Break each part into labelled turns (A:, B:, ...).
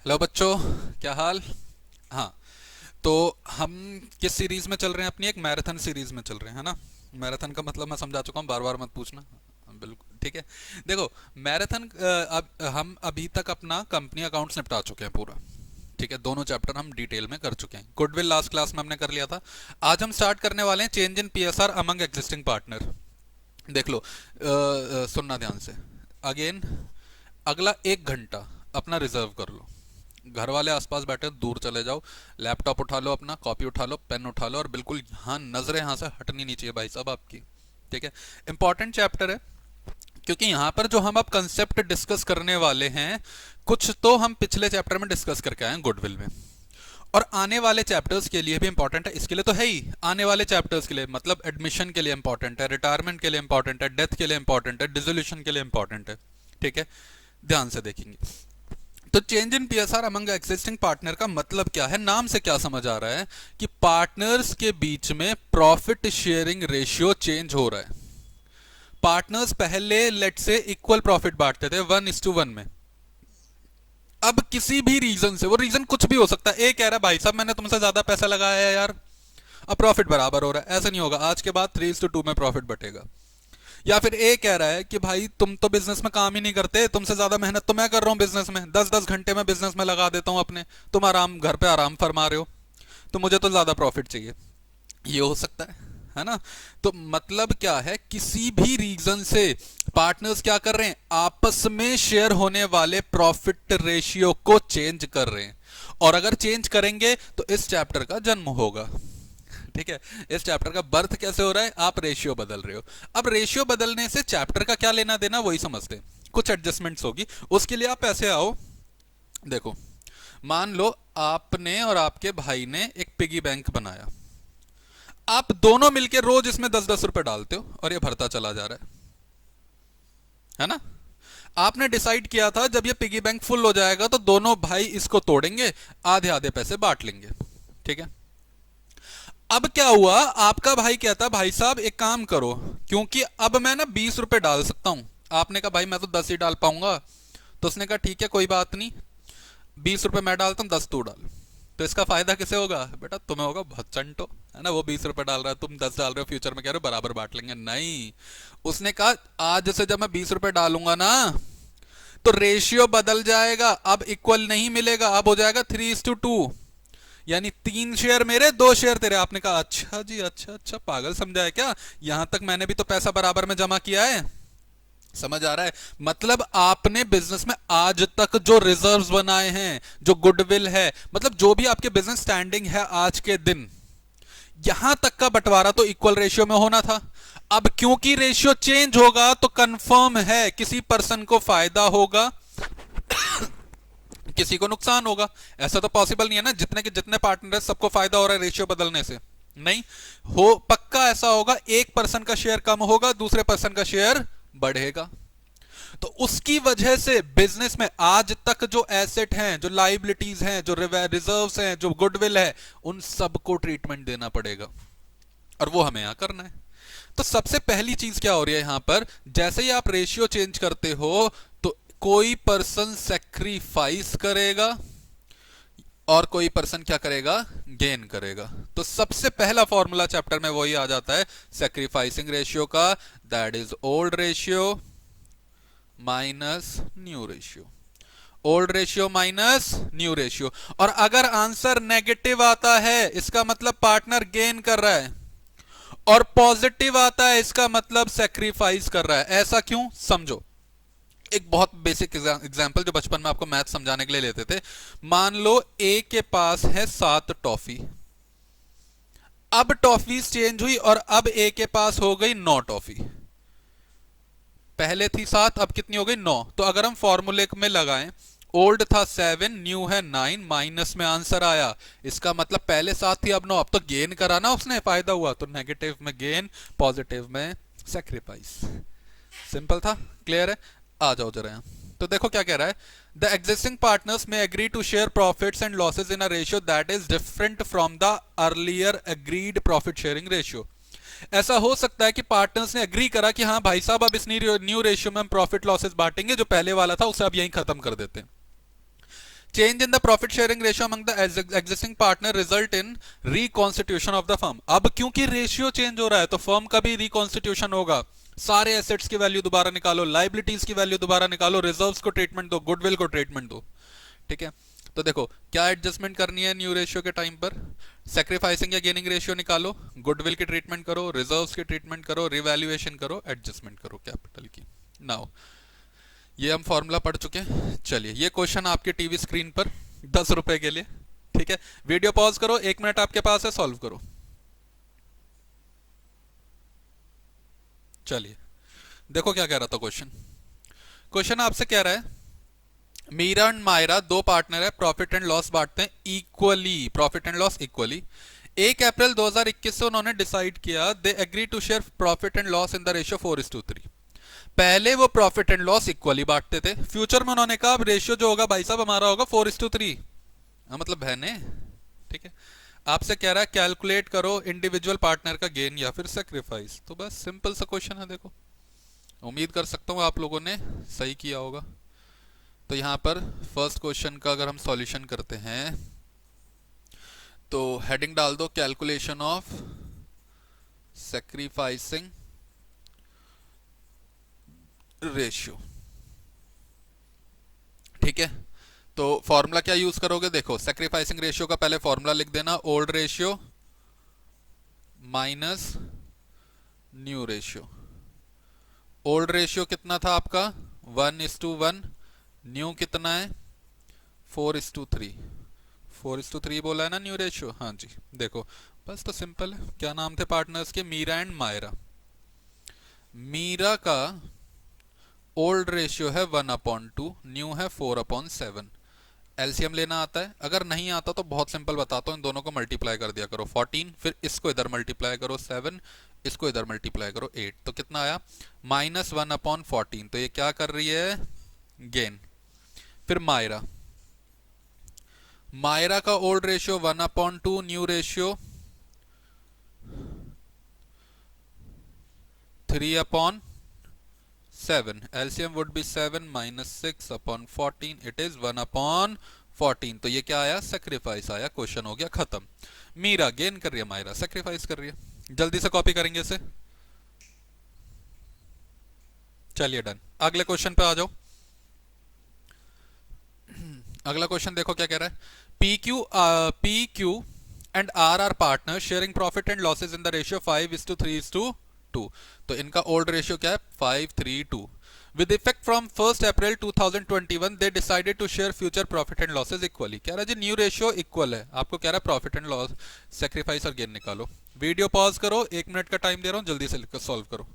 A: Hello बच्चों, क्या हाल। हाँ, तो हम किस सीरीज में चल रहे हैं? अपनी एक मैराथन सीरीज में चल रहे हैं, है ना। मैराथन का मतलब मैं समझा चुका हूँ, बार बार मत पूछना। बिल्कुल ठीक है। देखो, मैराथन अब हम अभी तक अपना कंपनी अकाउंट्स निपटा चुके हैं पूरा। ठीक है, दोनों चैप्टर हम डिटेल में कर चुके हैं। गुडविल लास्ट क्लास में हमने कर लिया था। आज हम स्टार्ट करने वाले हैं change in PSR among existing partner. देख लो, सुनना ध्यान से। अगेन, अगला 1 घंटा अपना रिजर्व कर लो। घर वाले आसपास बैठे हो, दूर चले जाओ। लैपटॉप उठा लो, अपना कॉपी उठा लो, पेन उठा लो, और बिल्कुल यहाँ नजरें यहाँ से हटनी नहीं चाहिए भाई साहब आपकी। ठीक है, इंपॉर्टेंट चैप्टर है। क्योंकि यहाँ पर जो हम अब कंसेप्ट डिस्कस करने वाले हैं, कुछ तो हम पिछले चैप्टर में डिस्कस करके आए हैं गुडविल में। और आने वाले चैप्टर्स के लिए भी इंपॉर्टेंट है। इसके लिए तो है ही, आने वाले चैप्टर्स के लिए मतलब एडमिशन के लिए इंपॉर्टेंट है, रिटायरमेंट के लिए इंपॉर्टेंट है, डेथ के लिए इंपॉर्टेंट है, डिसोल्यूशन के लिए इंपॉर्टेंट है। ठीक है, ध्यान से देखेंगे। तो change in PSR among existing partner का मतलब क्या है? नाम से क्या समझ आ रहा है कि पार्टनर्स के बीच में प्रॉफिट शेयरिंग रेशियो चेंज हो रहा है। पार्टनर्स पहले लेट से इक्वल प्रॉफिट बांटते थे 1:1 में। अब किसी भी रीजन से, वो रीजन कुछ भी हो सकता है, ए कह रहा है भाई साहब मैंने तुमसे ज्यादा पैसा लगाया है यार, अब प्रॉफिट बराबर हो रहा है। ऐसा नहीं होगा, आज के बाद 3:2 में प्रॉफिट बटेगा। या फिर ए कह रहा है कि भाई तुम तो बिजनेस में काम ही नहीं करते, तुमसे ज्यादा मेहनत तो मैं कर रहा हूं बिजनेस में, 10-10 घंटे में बिजनेस में लगा देता हूं अपने, तुम आराम घर पे आराम फरमा रहे हो, तो मुझे तो ज्यादा प्रॉफिट चाहिए। ये हो सकता है ना। तो मतलब क्या है, किसी भी रीजन से पार्टनर्स क्या कर रहे हैं, आपस में शेयर होने वाले प्रॉफिट रेशियो को चेंज कर रहे हैं। और अगर चेंज करेंगे तो इस चैप्टर का जन्म होगा। ठीक है, इस चैप्टर का बर्थ कैसे हो रहा है, आप रेशियो बदल रहे हो। अब रेशियो बदलने से चैप्टर का क्या लेना देना, वही समझते हैं। कुछ एडजस्टमेंट्स होगी, उसके लिए आप ऐसे आओ। देखो, मान लो आपने और आपके भाई ने एक पिगी बैंक बनाया। आप दोनों मिलकर रोज इसमें 10-10 रुपए डालते हो और ये भरता चला जा रहा है ना। आपने डिसाइड किया था जब ये पिगी बैंक फुल हो जाएगा तो दोनों भाई इसको तोड़ेंगे, आधे आधे पैसे बांट लेंगे। ठीक है। अब क्या हुआ, आपका भाई कहता भाई साहब एक काम करो, क्योंकि अब मैं ना 20 रुपए डाल सकता हूं। आपने कहा भाई मैं तो 10 ही डाल पाऊंगा। तो उसने कहा ठीक है कोई बात नहीं, 20 रुपए मैं डालता हूं, 10 तू डाल। तो इसका फायदा किसे होगा बेटा? तुम्हें होगा, बहुत चंटो है ना। वो 20 रुपए डाल रहा है, तुम 10 डाल रहे हो, फ्यूचर में कह रहे हो बराबर बांट लेंगे। नहीं, उसने कहा आज से जब मैं 20 रुपए डालूंगा ना, तो रेशियो बदल जाएगा। अब इक्वल नहीं मिलेगा, अब हो जाएगा 3:2। यानी 3 शेयर मेरे, 2 शेयर तेरे। आपने कहा अच्छा जी, अच्छा अच्छा, पागल समझा है क्या? यहां तक मैंने भी तो पैसा बराबर में जमा किया है। समझ आ रहा है? मतलब आपने बिजनेस में आज तक जो रिजर्व्स बनाए हैं, जो गुडविल है, मतलब जो भी आपके बिजनेस स्टैंडिंग है आज के दिन, यहां तक का बंटवारा तो इक्वल रेशियो में होना था। अब क्योंकि रेशियो चेंज होगा तो कंफर्म है किसी पर्सन को फायदा होगा, किसी को नुकसान होगा। ऐसा तो पॉसिबल नहीं है ना, जितने के जितने पार्टनर है सबको फायदा हो रहा है रेशियो बदलने से। नहीं हो, पक्का ऐसा होगा एक पर्सन का शेयर कम होगा, दूसरे पर्सन का शेयर बढ़ेगा। तो उसकी वजह से बिजनेस में आज तक जो एसेट हैं, जो लाइबिलिटीज हैं, जो रिजर्व्स हैं, जो गुडविल है, उन सबको ट्रीटमेंट देना पड़ेगा। और वो हमें यहां करना है। तो सबसे पहली चीज क्या हो रही है यहां पर, जैसे ही आप रेशियो चेंज करते हो तो कोई पर्सन सेक्रीफाइस करेगा और कोई पर्सन क्या करेगा, गेन करेगा। तो सबसे पहला फॉर्मूला चैप्टर में वही आ जाता है सेक्रीफाइसिंग रेशियो का, that is old ratio minus new ratio. Old ratio minus new ratio. और अगर आंसर नेगेटिव आता है इसका मतलब पार्टनर गेन कर रहा है, और पॉजिटिव आता है इसका मतलब सेक्रीफाइस कर रहा है। ऐसा क्यों, समझो। एक बहुत बेसिक एग्जांपल जो बचपन में आपको मैथ समझाने के लिए लेते थे। मान लो ए के पास है 7 टॉफी। अब टॉफीज चेंज हुई और अब ए के पास हो गई 9 टॉफी। पहले थी 7, अब कितनी हो गई, 9। तो अगर हम फॉर्मूले में लगाएं, ओल्ड था 7, न्यू है 9, माइनस में आंसर आया, इसका मतलब पहले 7 थी अब 9। अब तो गेन करा ना उसने, फायदा हुआ। तो नेगेटिव में गेन, पॉजिटिव में सेक्रीफाइस। सिंपल था, क्लियर है। आ जाओ जरा यहां। तो देखो क्या कह रहा है, the existing partners may agree to share profits and losses in a ratio that is different from the earlier agreed profit sharing ratio. ऐसा हो सकता है कि पार्टनर्स ने एग्री करा कि हाँ भाई साहब अब इस न्यू रेशियो में हम प्रॉफिट लॉसेस बांटेंगे, जो पहले वाला था उसे अब यहीं खत्म कर देते हैं। Change in the profit sharing ratio among the existing partner result in reconstitution of the firm. अब क्योंकि रेशियो चेंज हो रहा है तो फर्म का भी रिकॉन्स्टिट्यूशन होगा। सारे एसेट्स की वैल्यू दोबारा निकालो, लाइबिलिटीज की वैल्यू दोबारा निकालो, रिजर्व्स को ट्रीटमेंट दो, गुडविल को ट्रीटमेंट दो। ठीक है, तो देखो क्या एडजस्टमेंट करनी है न्यू रेशियो के टाइम पर। सेक्रीफाइसिंग या गेनिंग रेशियो निकालो, गुडविल की ट्रीटमेंट करो, रिजर्व्स की ट्रीटमेंट करो, रिवैल्यूएशन करो, एडजस्टमेंट करो कैपिटल की। नाउ ये हम फॉर्मूला पढ़ चुके हैं। चलिए ये क्वेश्चन आपके टीवी स्क्रीन पर 10 रुपए के लिए। ठीक है, वीडियो पॉज करो, 1 मिनट आपके पास है, सॉल्व करो। चलिए देखो क्या कह रहा था क्वेश्चन। क्वेश्चन आपसे कह रहा है मीरा एंड मायरा दो पार्टनर है, प्रॉफिट एंड लॉस बांटते हैं equally, profit and loss equally. 1 April 2021 से उन्होंने डिसाइड किया they agree to share profit and loss in the ratio 4:3। पहले वो प्रॉफिट एंड लॉस इक्वली बांटते थे, फ्यूचर में उन्होंने कहा अब रेशियो जो होगा भाई साहब हमारा होगा 4:3। मतलब बहने। ठीक है, आपसे कह रहा है कैलकुलेट करो इंडिविजुअल पार्टनर का गेन या फिर सेक्रीफाइस। तो बस सिंपल सा क्वेश्चन है। देखो उम्मीद कर सकता हूं आप लोगों ने सही किया होगा। तो यहां पर फर्स्ट क्वेश्चन का अगर हम सॉल्यूशन करते हैं तो हेडिंग डाल दो कैलकुलेशन ऑफ सेक्रीफाइसिंग रेशियो। ठीक है, तो फॉर्मूला क्या यूज करोगे, देखो सेक्रीफाइसिंग रेशियो का पहले फॉर्मूला लिख देना, old ratio minus new ratio. Old ratio कितना था आपका 1:1, न्यू कितना है 4:3। 4:3 बोला है ना न्यू रेशियो। हाँ जी, देखो बस तो सिंपल है। क्या नाम थे पार्टनर्स के, मीरा एंड मायरा। मीरा का ओल्ड रेशियो है 1/2, न्यू है 4/7। एलसीएम लेना आता है, अगर नहीं आता तो बहुत सिंपल बताता हूं, इन दोनों को मल्टीप्लाई कर दिया करो 14, फिर इसको इधर मल्टीप्लाई करो 7, इसको इधर मल्टीप्लाई करो 8, तो कितना आया -1/14। तो ये क्या कर रही है, गेन। फिर मायरा, मायरा का old ratio 1/2, new ratio 3/7। LCM would B 7 -6/14, it is 1/14। तो ये क्या आया, सेक्रीफाइस आया। क्वेश्चन हो गया खत्म। मीरा गेन कर रही है, मायरा सेक्रीफाइस कर रही है। जल्दी से कॉपी करेंगे इसे। चलिए डन, अगले क्वेश्चन पे आ जाओ। अगला क्वेश्चन देखो क्या कह रहा है, P Q and R partner sharing profit and losses in the ratio 5:3:2। तो इनका ओल्ड रेशियो क्या है 5:3:2। With effect from 1 April 2021 they decided to share future profit and losses equally. कह रहा है जी न्यू रेशियो इक्वल है, आपको कह रहा है प्रॉफिट एंड लॉस सेक्रीफाइस और गेन निकालो। वीडियो पॉज करो, 1 मिनट का टाइम दे रहा हूं, जल्दी से सॉल्व करो।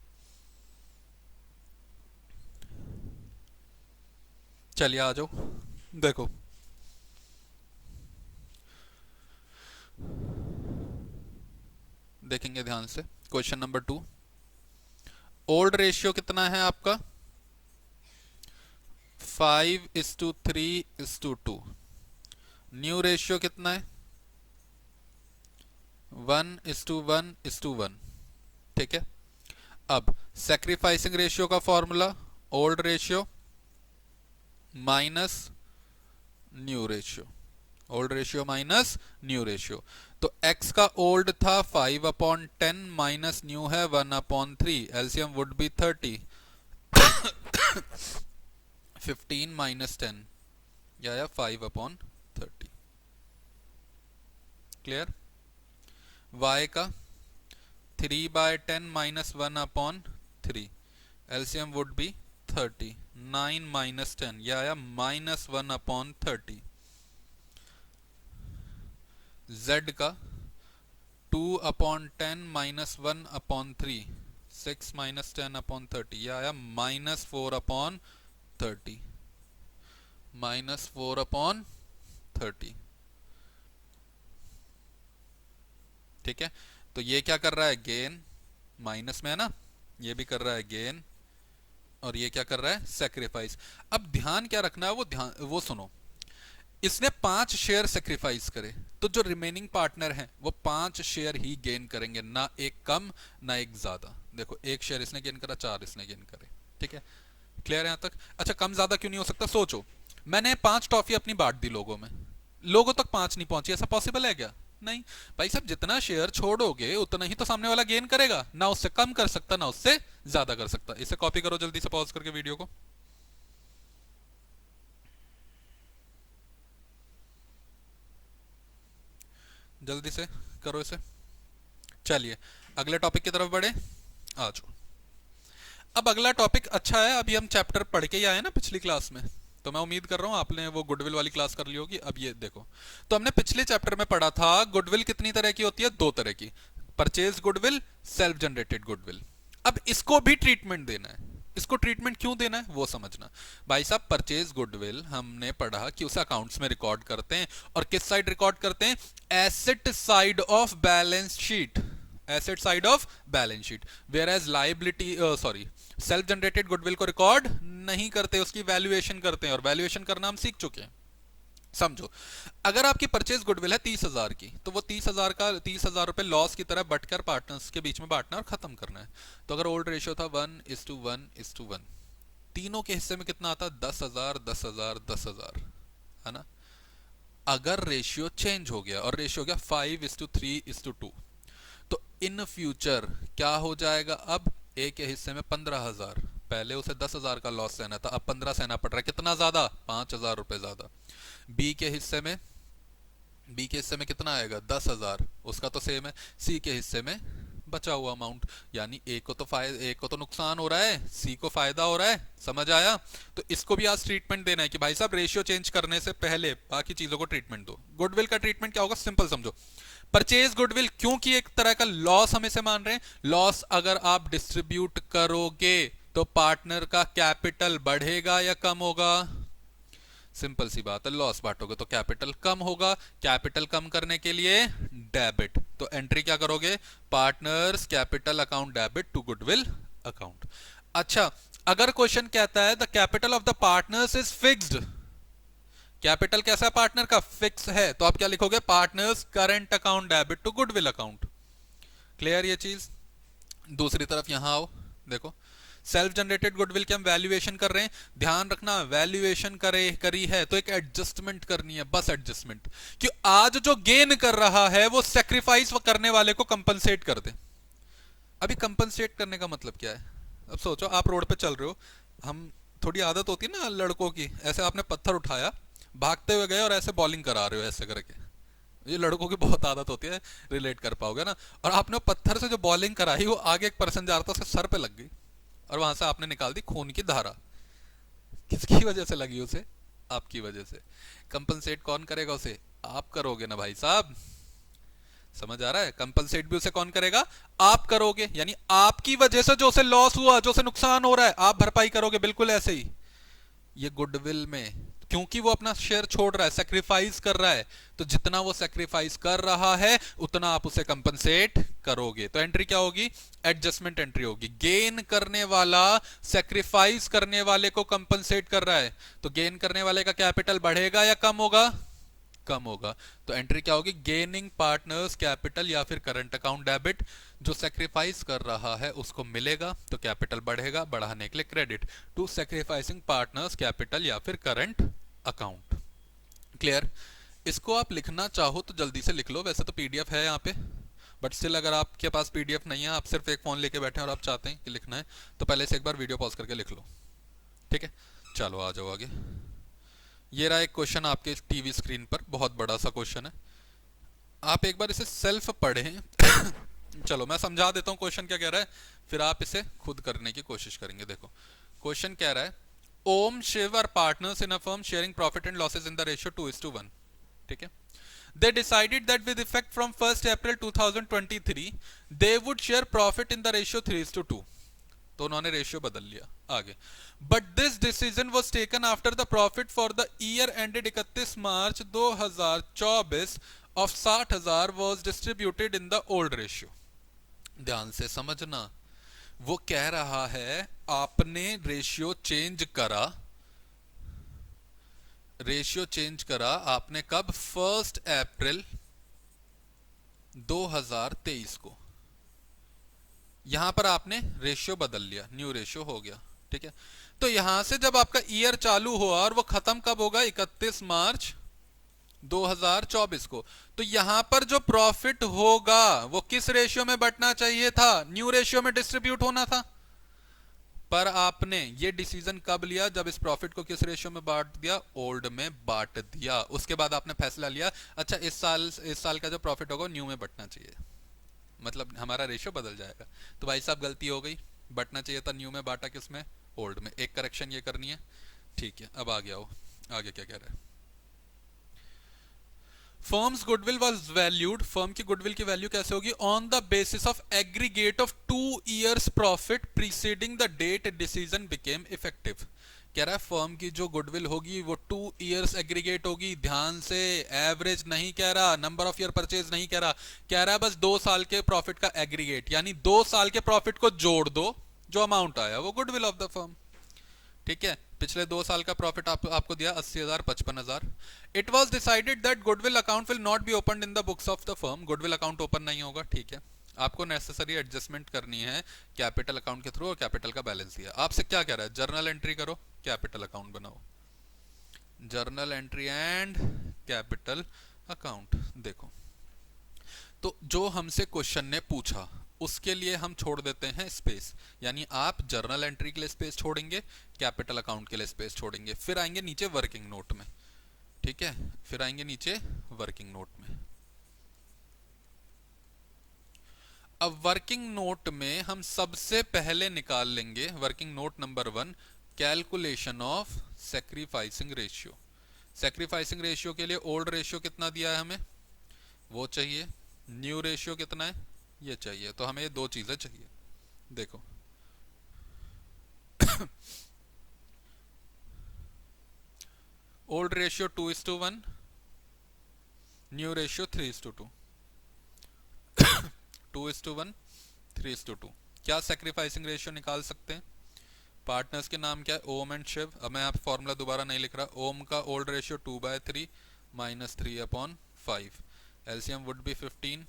A: चलिए आ जाओ, देखो देखेंगे ध्यान से। क्वेश्चन नंबर 2, ओल्ड रेशियो कितना है आपका 5:3:2। न्यू रेशियो कितना है 1:1:1। ठीक है, अब सेक्रीफाइसिंग रेशियो का formula old ratio minus new ratio, old ratio minus new ratio. तो x का ओल्ड था 5/10 माइनस न्यू है 1/3, एलसीएम वुड बी 30। 15 - 10 या 5/30। क्लियर। y का 3/10 माइनस 1/3, एलसीएम वुड बी 30। 9 - 10 या -1/30। z का 2/10 माइनस 1/3, 6 - 10/30 या -4/30। -4/30। ठीक है, तो ये क्या कर रहा है, गेन, माइनस में है ना, ये भी कर रहा है गेन, और ये क्या कर रहा है, सेक्रीफाइस। अब ध्यान क्या रखना है, वो सुनो, इसने 5 शेयर सेक्रीफाइस करे, तो जो रिमेनिंग पार्टनर हैं वो 5 शेयर ही गेन करेंगे, ना एक कम ना एक ज्यादा। देखो 1 शेयर इसने गेन करा, 4 इसने गेन करे। ठीक है, क्लियर है यहां तक। अच्छा कम ज्यादा क्यों नहीं हो सकता, सोचो मैंने 5 टॉफी अपनी बांट दी लोगों में, लोगों तक 5 नहीं पहुंची, ऐसा पॉसिबल है क्या? नहीं। भाई साहब जितना शेयर छोड़ोगे उतना ही तो सामने वाला गेन करेगा, ना उससे कम कर सकता ना उससे ज्यादा कर सकता। इसे कॉपी करो जल्दी से पॉज करके वीडियो को। जल्दी से करो इसे। चलिए अगले टॉपिक की तरफ बढ़े। आ जाओ। अब अगला टॉपिक अच्छा है, अभी हम चैप्टर पढ़ के ही आए ना पिछली क्लास में, तो मैं उम्मीद कर रहा हूं आपने वो गुडविल वाली क्लास कर ली होगी। अब ये देखो, तो हमने पिछले चैप्टर में पढ़ा था गुडविल कितनी तरह की होती है, 2 तरह की, purchase goodwill, self generated goodwill. अब इसको भी ट्रीटमेंट देना है। इसको ट्रीटमेंट क्यों देना है वो समझना। भाई साहब परचेज गुडविल हमने पढ़ा कि उसे अकाउंट्स में रिकॉर्ड करते हैं, और किस साइड रिकॉर्ड करते हैं, asset side of balance sheet, asset side of balance sheet. Whereas liability sorry self generated goodwill को रिकॉर्ड नहीं करते, उसकी वैल्यूएशन करते हैं, और वैल्यूएशन करना हम सीख चुके हैं। समझो, अगर आपकी परचेज गुडविल है 30,000 की, तो वो 30,000 का 30,000 रुपए लॉस की तरह बटकर पार्टनर्स के बीच में बांटना और खत्म करना है। तो अगर ओल्ड रेशियो था 1:1:1, तीनों के हिस्से में कितना आता, 10,000 10,000 10,000, है ना। अगर रेशियो चेंज हो गया और रेशियो हो गया 5:3:2, तो इन फ्यूचर क्या हो जाएगा, अब ए के हिस्से में 15,000, पहले उसे 10,000 का लॉस सहना था, अब 15 सहना पड़ रहा है, कितना ज्यादा, 5,000 रुपए ज्यादा। बी के हिस्से में, बी के हिस्से में कितना आएगा, 10,000, उसका तो सेम है। सी के हिस्से में बचा हुआ अमाउंट, यानी ए को तो फायदा, ए को तो नुकसान हो रहा है, सी को फायदा हो रहा है। समझ आया? तो इसको भी आज ट्रीटमेंट देना है कि भाई साहब रेशियो चेंज करने से पहले बाकी चीजों को ट्रीटमेंट दो। गुडविल का ट्रीटमेंट क्या होगा, सिंपल समझो। परचेज गुडविल क्योंकि एक तरह का लॉस हम इसे मान रहे हैं, लॉस अगर आप डिस्ट्रीब्यूट करोगे तो पार्टनर का कैपिटल बढ़ेगा या कम होगा, सिंपल सी बात है, लॉस बांटोगे तो कैपिटल कम होगा, कैपिटल कम करने के लिए डेबिट, तो एंट्री क्या करोगे, partners capital account debit to goodwill account. अच्छा, अगर क्वेश्चन कहता है the capital of the partners is fixed, capital कैसा है पार्टनर का, फिक्स है, तो आप क्या लिखोगे, partners current account debit to goodwill account. Clear ये चीज? दूसरी तरफ यहां आओ, देखो सेल्फ जनरेटेड गुडविल की हम वैल्यूएशन कर रहे हैं, ध्यान रखना वैल्यूएशन करी है तो एक एडजस्टमेंट करनी है, बस एडजस्टमेंट, कि आज जो गेन कर रहा है वो सेक्रीफाइस करने वाले को कंपनसेट कर दे। अभी कंपनसेट करने का मतलब क्या है, अब सोचो आप रोड पे चल रहे हो, हम थोड़ी आदत होती है ना लड़कों की, ऐसे आपने पत्थर उठाया, भागते हुए गए और ऐसे बॉलिंग करा रहे हो ऐसे करके, ये लड़कों की बहुत आदत होती है, रिलेट कर पाओगे ना। और आपने पत्थर से जो बॉलिंग कराई वो आगे एक पर्सन जा रहा था, उसके सर पे लग गई, और वहां से आपने निकाल दी खून की धारा। किसकी वजह से लगी उसे, आपकी वजह से। कंपनसेट कौन करेगा उसे, आप करोगे ना भाई साहब। समझ आ रहा है? कंपनसेट भी उसे कौन करेगा, आप करोगे, यानी आपकी वजह से जो उसे लॉस हुआ, जो उसे नुकसान हो रहा है, आप भरपाई करोगे, बिल्कुल ऐसे ही ये गुडविल में, क्योंकि वो अपना शेयर छोड़ रहा है, सेक्रीफाइस कर रहा है, तो जितना वो सेक्रीफाइस कर रहा है उतना आप उसे कंपनसेट करोगे। तो एंट्री क्या होगी, एडजस्टमेंट एंट्री होगी। गेन करने वाला सेक्रीफाइस करने वाले को कंपनसेट कर रहा है, तो गेन करने वाले का कैपिटल बढ़ेगा या कम होगा, कम होगा। तो एंट्री क्या होगी, गेनिंग पार्टनर्स कैपिटल या फिर करंट अकाउंट डेबिट, जो सेक्रीफाइस कर रहा है उसको मिलेगा तो कैपिटल बढ़ेगा, बढ़ाने के लिए credit to sacrificing partners capital या फिर करंट अकाउंट। क्लियर? इसको आप लिखना चाहो तो जल्दी से लिख लो, वैसे तो पीडीएफ है यहाँ पे, बट स्टिल अगर आपके पास पीडीएफ नहीं है, आप सिर्फ एक फोन लेके बैठे हैं और आप चाहते हैं कि लिखना है, तो पहले से एक बार वीडियो पॉज करके लिख लो। ठीक है, चलो आ जाओ आगे। ये रहा एक क्वेश्चन आपके टीवी स्क्रीन पर, बहुत बड़ा सा क्वेश्चन है, आप एक बार इसे सेल्फ पढ़ें। चलो मैं समझा देता हूं क्वेश्चन क्या कह रहा है, फिर आप इसे खुद करने की कोशिश करेंगे। देखो क्वेश्चन कह रहा है, Om Shiv are partners in a firm sharing profit and losses in the ratio 2:1। ठीक है, they decided that with effect from 1st April 2023 they would share profit in the ratio 3:2, तो उन्होंने रेशियो बदल लिया। आगे, but this decision was taken after the profit for the year ended 31 March 2024 of 60,000 was distributed in the old ratio. ध्यान से समझना, वो कह रहा है आपने रेशियो चेंज करा, रेशियो चेंज करा आपने कब, 1 अप्रैल 2023 को, यहां पर आपने रेशियो बदल लिया, न्यू रेशियो हो गया। ठीक है, तो यहां से जब आपका ईयर चालू हुआ और वो खत्म कब होगा, 31 मार्च 2024 को, तो यहां पर जो प्रॉफिट होगा वो किस रेशियो में बंटना चाहिए था, न्यू रेशियो में डिस्ट्रीब्यूट होना था। पर आपने ये डिसीजन कब लिया, जब इस प्रॉफिट को किस रेशियो में बांट दिया, ओल्ड में बांट दिया। उसके बाद आपने फैसला लिया अच्छा इस साल का जो प्रॉफिट होगा न्यू में बंटना चाहिए, मतलब हमारा रेशियो बदल जाएगा। तो भाई साहब गलती हो गई, बंटना चाहिए था न्यू में, बांटा किस में, ओल्ड में। एक करेक्शन ये करनी है, ठीक है। अब आगे आओ, आगे क्या कह रहा है। Firm's goodwill was valued, firm की गुडविल की वैल्यू कैसे होगी, on the basis of aggregate of 2 years profit preceding the date decision became effective. कह रहा है फर्म की जो गुडविल होगी वो 2 years एग्रीगेट होगी। ध्यान से, एवरेज नहीं कह रहा, नंबर ऑफ ईयर परचेज नहीं कह रहा, कह रहा है बस 2 साल के प्रॉफिट का एग्रीगेट, यानी 2 साल के प्रॉफिट को जोड़ दो, जो अमाउंट आया वो गुडविल ऑफ द फर्म। ठीक है, पिछले 2 साल का प्रॉफिट आपको दिया 80,000 55,000। It was decided that goodwill account will not be open in the books of the firm, goodwill account open नहीं होगा। ठीक है, आपको नेसेसरी एडजस्टमेंट करनी है कैपिटल अकाउंट के थ्रू, और कैपिटल का बैलेंस दिया आपसे, क्या कह रहा है, जर्नल एंट्री करो, कैपिटल अकाउंट बनाओ, journal entry and capital account. देखो, तो जो हमसे क्वेश्चन ने पूछा उसके लिए हम छोड़ देते हैं स्पेस, यानी आप जर्नल एंट्री के लिए स्पेस छोड़ेंगे, कैपिटल अकाउंट के लिए स्पेस छोड़ेंगे, फिर आएंगे नीचे वर्किंग नोट में। ठीक है, फिर आएंगे नीचे वर्किंग नोट में। अब वर्किंग नोट में हम सबसे पहले निकाल लेंगे working note number 1, calculation of sacrificing ratio. Sacrificing ratio के लिए ओल्ड रेशियो कितना दिया है हमें, वो चाहिए, न्यू रेशियो कितना है, ये चाहिए। तो हमें ये 2 चीजें चाहिए। देखो ओल्ड रेशियो 2:1, न्यू रेशियो 3:2, 2:1 3:2। क्या सेक्रीफाइसिंग रेशियो निकाल सकते हैं, पार्टनर्स के नाम क्या है, ओम एंड शिव। अब मैं आप फॉर्मूला दोबारा नहीं लिख रहा, ओम का old ratio 2/3 -3/5, LCM would B 15,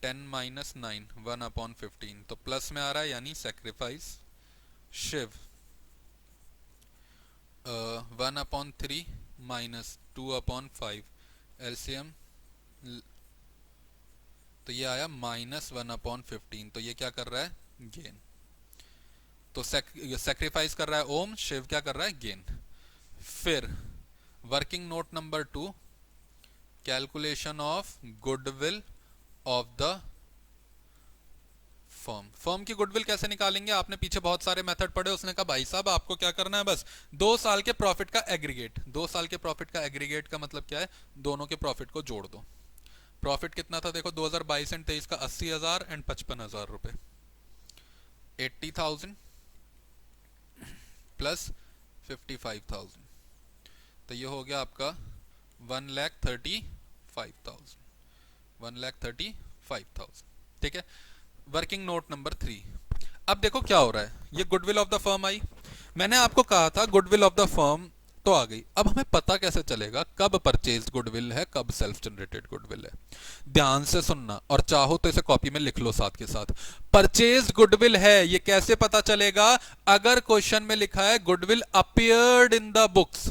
A: 10 - 9 1/15, तो प्लस में आ रहा है, यानी सेक्रीफाइस शिव 1/3 -2/5, एलसीएम, तो ये आया -1/15, तो ये क्या कर रहा है, गेन। तो सेक्रीफाइस कर रहा है ओम, शिव क्या कर रहा है, गेन। फिर working note number 2, calculation of goodwill of the firm. Firm की गुडविल कैसे निकालेंगे, आपने पीछे बहुत सारे मेथड पढ़े, उसने कहा भाई साहब आपको क्या करना है, बस 2 साल के प्रॉफिट का एग्रीगेट। 2 साल के प्रॉफिट का एग्रीगेट का मतलब क्या है, दोनों के प्रॉफिट को जोड़ दो। प्रॉफिट कितना था, देखो 2022 एंड 23 का 80,000 एंड 55,000 रुपए, 80,000 प्लस 55,000, तो ये हो गया आपका 1,35,000, 1,35,000। ठीक है, वर्किंग नोट नंबर 3। अब देखो क्या हो रहा है, ये goodwill of the firm I, मैंने आपको कहा था गुडविल ऑफ द फर्म तो आ गई। अब हमें पता कैसे चलेगा कब परचेज गुडविल है, कब सेल्फ जनरेटेड गुडविल है। ध्यान से सुनना, और चाहो तो इसे कॉपी में लिख लो साथ के साथ। परचेज गुडविल है, ये कैसे पता चलेगा, अगर क्वेश्चन में लिखा है goodwill appeared in the books.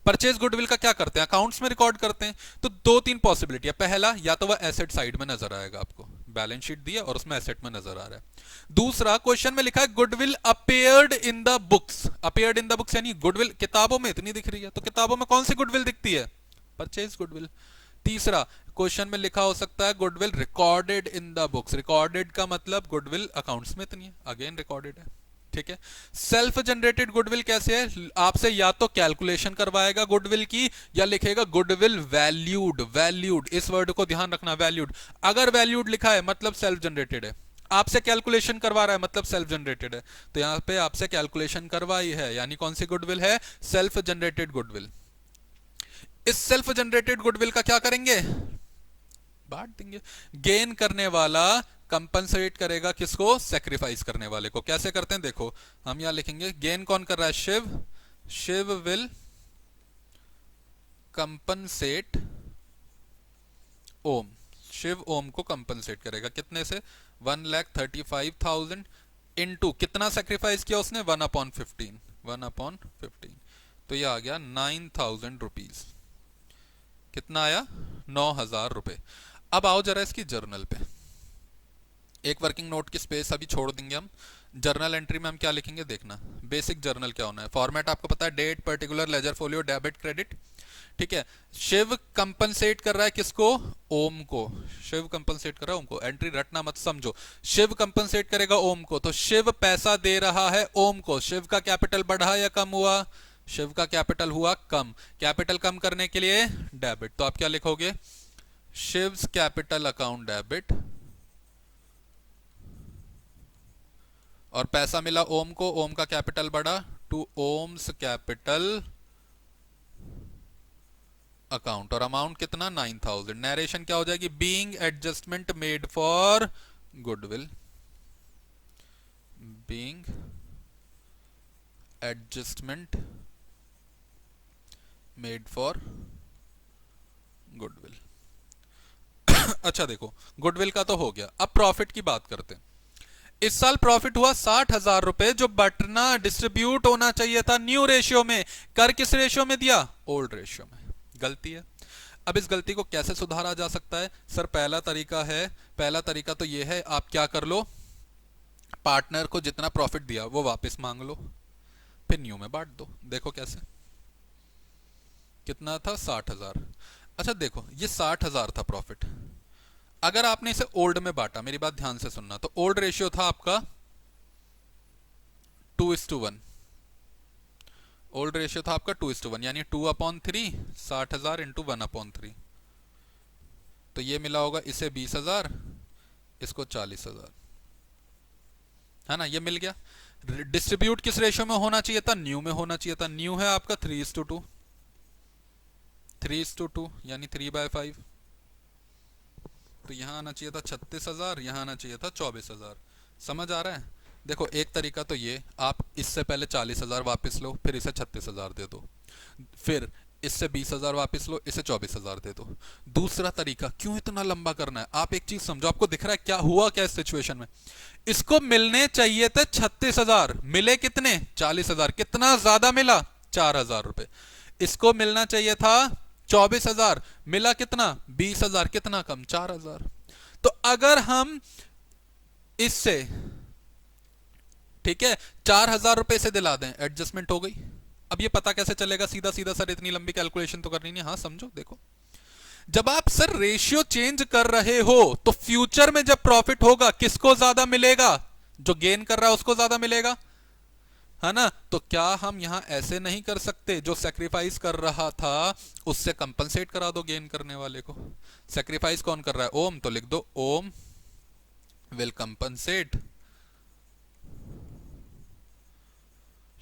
A: Purchase goodwill का क्या करते हैं, अकाउंट्स में रिकॉर्ड करते हैं। तो 2-3 पॉसिबिलिटी है, पहला या तो वह एसेट साइड में नजर आएगा, आपको बैलेंस शीट दिया और उसमें एसेट में नजर आ रहा है। दूसरा, क्वेश्चन में लिखा है goodwill appeared in the books. Appeared in the books यानी गुडविल किताबों में इतनी दिख रही है, तो किताबों में कौन सी गुडविल दिखती है, परचेज गुडविल। तीसरा, क्वेश्चन में लिखा हो सकता है goodwill recorded in the books. Recorded का मतलब गुडविल अकाउंट्स में इतनी है, अगेन रिकॉर्डेड है। ठीक है, सेल्फ जनरेटेड गुडविल कैसे है, आपसे या तो कैलकुलेशन करवाएगा गुडविल की, या लिखेगा गुडविल वैल्यूड। वैल्यूड, इस वर्ड को ध्यान रखना, वैल्यूड। अगर वैल्यूड लिखा है मतलब सेल्फ जनरेटेड है, आपसे कैलकुलेशन करवा रहा है मतलब सेल्फ जनरेटेड है। तो यहां पे आपसे कैलकुलेशन करवाई है, यानी कौन सी गुडविल है, सेल्फ जनरेटेड गुडविल। इस सेल्फ जनरेटेड गुडविल का क्या करेंगे, बांट देंगे। गेन करने वाला कंपनसेट करेगा किसको, सेक्रीफाइस करने वाले को। कैसे करते हैं देखो, हम यहां लिखेंगे गेन कौन कर रहा है, शिव। शिव विल कंपनसेट ओम। शिव ओम को कंपनसेट करेगा कितने से, 1,35,000 इनटू कितना सेक्रीफाइस किया उसने, 1/15, 1/15, तो ये आ गया 9,000 रुपीज। कितना आया, 9,000 रुपए। अब आओ जरा इसकी जर्नल पे, एक वर्किंग नोट की स्पेस अभी छोड़ देंगे हम। जर्नल एंट्री में हम क्या लिखेंगे देखना। बेसिक जर्नल क्या होना है, फॉर्मेट आपको पता है, date, particular, ledger, folio, debit, credit. ठीक है। शिव कंपनसेट कर रहा है किसको, ओम को। शिव कंपनसेट कर रहा है ओम को, एंट्री रटना मत, समझो। शिव कंपनसेट करेगा ओम को, तो शिव पैसा दे रहा है ओम को। शिव का कैपिटल बढ़ा या कम हुआ, शिव का कैपिटल हुआ कम। कैपिटल कम करने के लिए डेबिट, तो आप क्या लिखोगे, शिव्स कैपिटल अकाउंट डेबिट, और पैसा मिला ओम को, ओम का कैपिटल बढ़ा, टू ओम्स कैपिटल अकाउंट, और अमाउंट कितना, 9,000। नरेशन क्या हो जाएगी, being adjustment made for goodwill, being adjustment made for goodwill. अच्छा देखो, गुडविल का तो हो गया, अब प्रॉफिट की बात करते हैं। इस साल प्रॉफिट हुआ 60,000 रुपए, जो बटना डिस्ट्रीब्यूट होना चाहिए था न्यू रेशियो में, कर किस रेशियो में दिया, ओल्ड रेशियो में। गलती है। अब इस गलती को कैसे सुधारा जा सकता है, सर पहला तरीका है, पहला तरीका तो यह है, आप क्या कर लो, पार्टनर को जितना प्रॉफिट दिया वो वापस मांग लो, फिर न्यू में बांट दो। देखो कैसे, कितना था, 60,000। अच्छा देखो, ये 60,000 था प्रॉफिट। अगर आपने इसे ओल्ड में बांटा, मेरी बात ध्यान से सुनना, तो ओल्ड रेशियो था आपका 2:1। ओल्ड रेशियो था आपका 2:1, यानी 2/3, 60,000 इंटू 1/3, तो ये मिला होगा इसे 20,000, इसको 40,000, है ना, ये मिल गया। डिस्ट्रीब्यूट किस रेशियो में होना चाहिए था, न्यू में होना चाहिए था। न्यू है आपका 3:2, 3:2 यानी 3/5, तो यहां आना चाहिए था 36,000, यहां आना चाहिए था 24,000। समझ आ रहा है। देखो एक तरीका तो ये, आप इससे पहले 40,000 वापस लो, फिर इसे 36,000 दे दो, फिर इससे 20,000 वापस लो, इसे 24,000 दे दो। दूसरा तरीका, क्यों इतना लंबा करना है, आप एक चीज समझो, आपको दिख रहा है क्या हुआ, क्या इस सिचुएशन में, इसको मिलने चाहिए थे 36,000, मिले कितने, 40,000, कितना ज्यादा मिला, 4,000 रुपए। इसको मिलना चाहिए था 24,000, मिला कितना, 20,000, कितना कम, 4,000। तो अगर हम इससे, ठीक है, 4,000 रुपए से दिला दें, एडजस्टमेंट हो गई। अब ये पता कैसे चलेगा, सीधा सीधा सर, इतनी लंबी कैलकुलेशन तो करनी नहीं। हाँ समझो, देखो, जब आप सर रेशियो चेंज कर रहे हो, तो फ्यूचर में जब प्रॉफिट होगा, किसको ज्यादा मिलेगा, जो गेन कर रहा है उसको ज्यादा मिलेगा, है ना। तो क्या हम यहां ऐसे नहीं कर सकते, जो सेक्रीफाइस कर रहा था उससे कंपनसेट करा दो गेन करने वाले को। सेक्रीफाइस कौन कर रहा है, ओम, तो लिख दो ओम विल कंपनसेट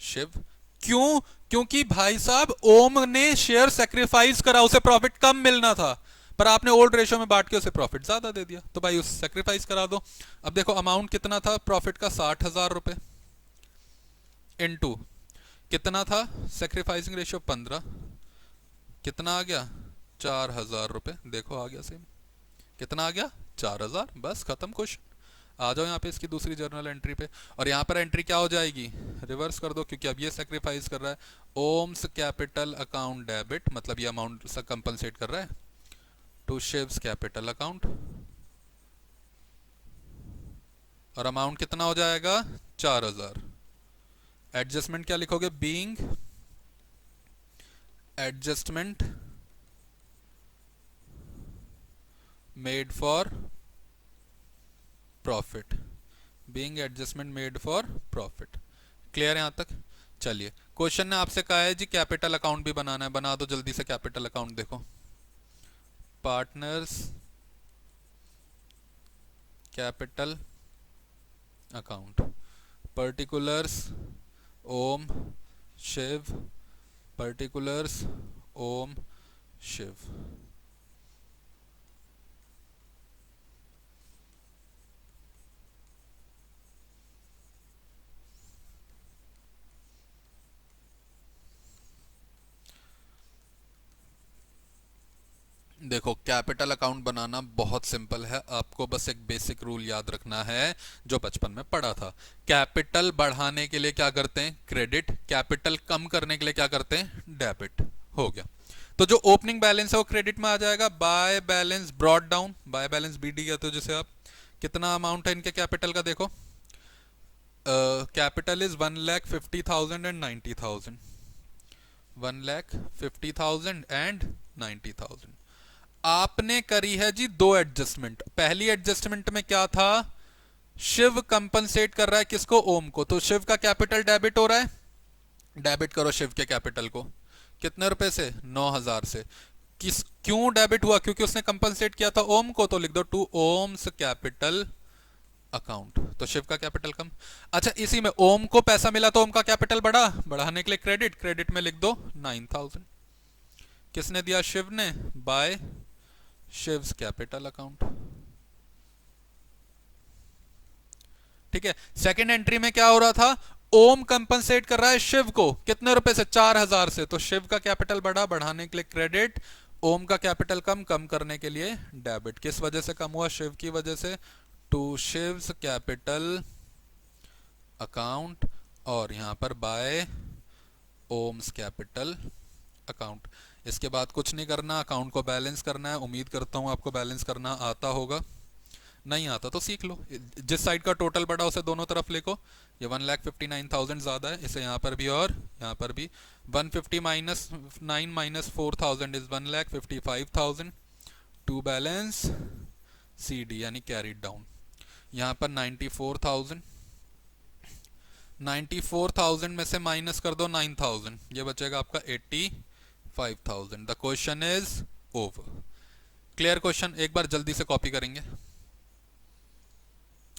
A: शिव। क्यों, क्योंकि भाई साहब ओम ने शेयर सेक्रीफाइस करा, उसे प्रॉफिट कम मिलना था, पर आपने ओल्ड रेशियो में बांट के उसे प्रॉफिट ज्यादा दे दिया, तो भाई उसे सेक्रीफाइस करा दो। अब देखो अमाउंट कितना था प्रॉफिट का, 60,000 रुपए, इनटू कितना था सेक्रीफाइसिंग रेशियो 15, कितना आ गया, 4,000 रुपए। देखो आ गया सेम, कितना आ गया, 4,000। बस खत्म क्वेश्चन। आ जाओ यहाँ पे इसकी दूसरी जर्नल एंट्री पे, और यहाँ पर एंट्री क्या हो जाएगी, रिवर्स कर दो, क्योंकि अब ये सेक्रीफाइस कर रहा है ओम्स कैपिटल अकाउंट डेबिट, मतलब ये अमाउंट से कंपनसेट कर रहा है, टू शिव्स कैपिटल अकाउंट, और अमाउंट कितना हो जाएगा, 4,000। एडजस्टमेंट क्या लिखोगे, being adjustment made for profit, being adjustment made for profit. Clear है यहां तक। चलिए, क्वेश्चन ने आपसे कहा है जी कैपिटल अकाउंट भी बनाना है, बना दो जल्दी से कैपिटल अकाउंट। देखो, partners capital account, particulars Om Shiv, particulars Om Shiv. देखो कैपिटल अकाउंट बनाना बहुत सिंपल है, आपको बस एक बेसिक रूल याद रखना है जो बचपन में पढ़ा था। कैपिटल बढ़ाने के लिए क्या करते हैं, क्रेडिट। कैपिटल कम करने के लिए क्या करते हैं, डेबिट। हो गया। तो जो ओपनिंग बैलेंस है वो क्रेडिट में आ जाएगा। By balance brought down, by balance BD कहते हो जिसे आप। कितना अमाउंट है इनके कैपिटल का, देखो कैपिटल इज 1,50,000 एंड 90,000। 1,50,000 एंड 90,000। आपने करी है जी दो एडजस्टमेंट। पहली एडजस्टमेंट में क्या था, शिव कंपनसेट कर रहा है किसको, ओम को, तो शिव का कैपिटल डेबिट हो रहा है। डेबिट करो शिव के कैपिटल को, कितने रुपए से, 9,000 से। किस क्यों डेबिट हुआ, क्योंकि उसने कंपनसेट किया था ओम को, तो लिख दो टू ओम्स कैपिटल अकाउंट, तो शिव का कैपिटल कम। अच्छा इसी में ओम को पैसा मिला तो ओम का कैपिटल बढ़ा, बढ़ाने के लिए क्रेडिट, क्रेडिट में लिख दो 9,000। किसने दिया, शिव ने, बाय शिव्स कैपिटल अकाउंट। ठीक है। सेकंड एंट्री में क्या हो रहा था, ओम कंपनसेट कर रहा है शिव को कितने रुपए से, 4,000 से, तो शिव का कैपिटल बढ़ा, बढ़ाने के लिए क्रेडिट। ओम का कैपिटल कम, कम करने के लिए डेबिट। किस वजह से कम हुआ, शिव की वजह से, टू शिव्स कैपिटल अकाउंट, और यहां पर बाय ओम्स कैपिटल अकाउंट। इसके बाद कुछ नहीं करना, अकाउंट को बैलेंस करना है। उम्मीद करता हूं आपको बैलेंस करना आता होगा, नहीं आता तो सीख लो। जिस साइड का टोटल बढ़ा उसे दोनों तरफ लिखो। ये 1,59,000 ज़्यादा है, इसे यहाँ पर भी और यहाँ पर भी। 150 minus 9 minus 4,000 is 1,55,000 to balance C D यानी कैरीड डाउन। यहाँ पर 94,000, 94,000 में से माइनस कर दो 9,000, ये बचेगा आपका 85,000। The question is over. Clear question, एक बार जल्दी से कॉपी करेंगे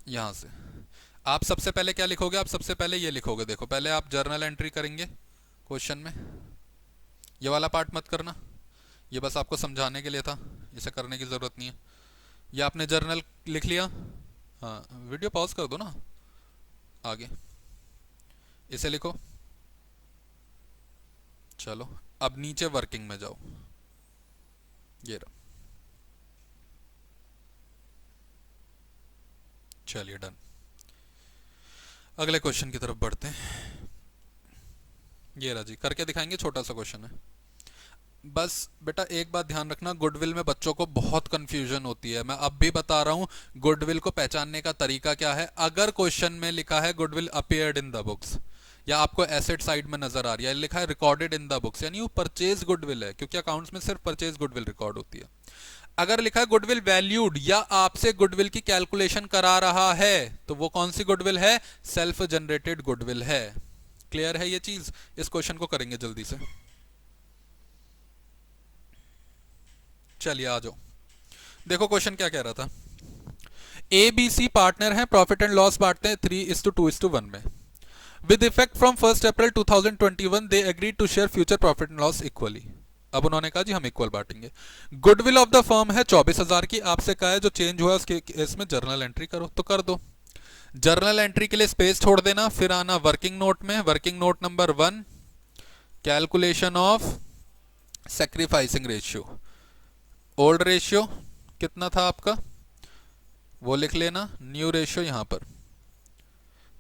A: यहां से। आप सबसे पहले क्या लिखोगे, आप सबसे पहले ये लिखोगे, देखो पहले आप जर्नल एंट्री करेंगे क्वेश्चन में। ये वाला पार्ट मत करना, ये बस आपको समझाने के लिए था, इसे करने की ज़रूरत नहीं है। ये आपने जर्नल लिख लिया, हाँ वीडियो पॉज कर दो ना, आगे इसे लिखो। चलो अब नीचे वर्किंग में जाओ, ये रहा। चलिए डन, अगले क्वेश्चन की तरफ बढ़ते हैं। ये रहा जी, करके दिखाएंगे, छोटा सा क्वेश्चन है। बस बेटा एक बात ध्यान रखना, गुडविल में बच्चों को बहुत कंफ्यूजन होती है, मैं अब भी बता रहा हूं। गुडविल को पहचानने का तरीका क्या है, अगर क्वेश्चन में लिखा है goodwill appeared in the books, या आपको एसेट साइड में नजर आ रही है, लिखा है रिकॉर्डेड इन द बुक्स, यानी वो परचेज गुडविल है, क्योंकि अकाउंट्स में सिर्फ परचेज गुडविल रिकॉर्ड होती है। अगर लिखा है गुडविल वैल्यूड, या आपसे गुडविल की कैलकुलेशन करा रहा है, तो वो कौन सी गुडविल है, सेल्फ जनरेटेड गुडविल है। क्लियर है ये चीज, इस क्वेश्चन को करेंगे जल्दी से। चलिए आ जाओ, देखो क्वेश्चन क्या कह रहा था। ए बी सी पार्टनर हैं, प्रॉफिट एंड लॉस बांटते हैं 3:2:1 में। With effect from 1 April 2021 they agreed to share future profit and loss equally. अब उन्होंने कहा जी हम इक्वल बांटेंगे। गुडविल ऑफ द फर्म है 24,000 की, आपसे कहा है जो चेंज हुआ उसके इसमें जर्नल एंट्री करो, तो कर दो। जर्नल एंट्री के लिए स्पेस छोड़ देना, फिर आना वर्किंग नोट में। Working note number 1, calculation of sacrificing ratio. Old ratio कितना था आपका, वो लिख लेना, न्यू रेशियो यहां पर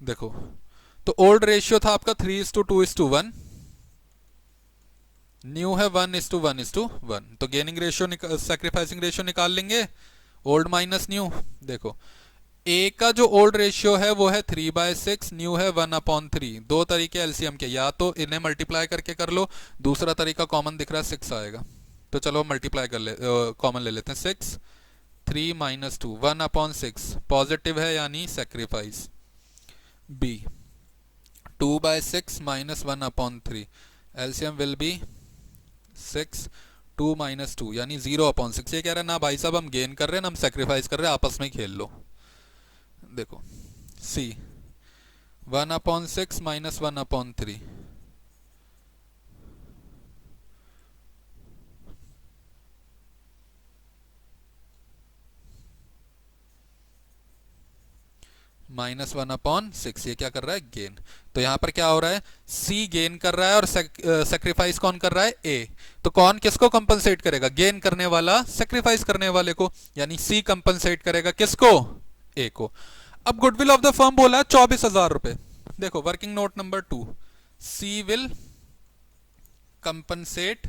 A: देखो। तो ओल्ड रेशियो था आपका 3:2:1, न्यू है 1:1:1, तो गेनिंग रेशियो सेक्रीफाइसिंग रेशियो निकाल लेंगे, ओल्ड माइनस न्यू। देखो ए का जो ओल्ड रेशियो है वो है 3/6, न्यू है 1/3। दो तरीके एलसीएम के, या तो इन्हें मल्टीप्लाई करके कर लो, दूसरा तरीका कॉमन दिख रहा है 6 आएगा, तो चलो मल्टीप्लाई कर ले, कॉमन ले लेते हैं। 6 3 माइनस 2, 1/6 पॉजिटिव है यानी sacrifice. B 2/6 minus 1/3, LCM will be 6, 2 minus 2 यानी 0/6। ये कह रहा है ना भाई साहब हम गेन कर रहे हैं ना हम सेक्रीफाइस कर रहे हैं, आपस में खेल लो। देखो सी 1/6 माइनस 1/3, -1/6, ये क्या कर रहा है, गेन। तो यहां पर क्या हो रहा है, सी गेन कर रहा है और सेक्रीफाइस कौन कर रहा है, ए। तो कौन किसको कंपनसेट करेगा, गेन करने वाला सेक्रीफाइस करने वाले को, यानी सी कंपनसेट करेगा किसको, ए को। अब गुडविल ऑफ द फर्म बोला है 24,000 रुपए। देखो working note number 2, C will compensate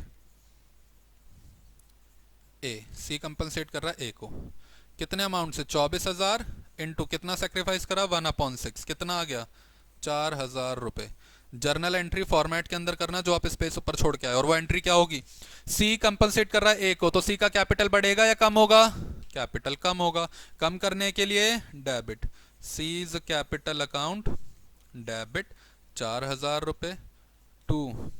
A: A, C compensate कर रहा है ए को कितने अमाउंट से, 24,000 इंटू कितना सेक्रीफाइस करा, 1/6, कितना आ गया, 4,000 रुपए। जर्नल एंट्री फॉर्मेट के अंदर करना जो आप स्पेस ऊपर छोड़ के आए, और वो एंट्री क्या होगी, सी कंपनसेट कर रहा है ए को, तो सी का कैपिटल बढ़ेगा या कम होगा, कैपिटल कम होगा। कम करने के लिए debit, seize capital account debit 4,000 रुपए टू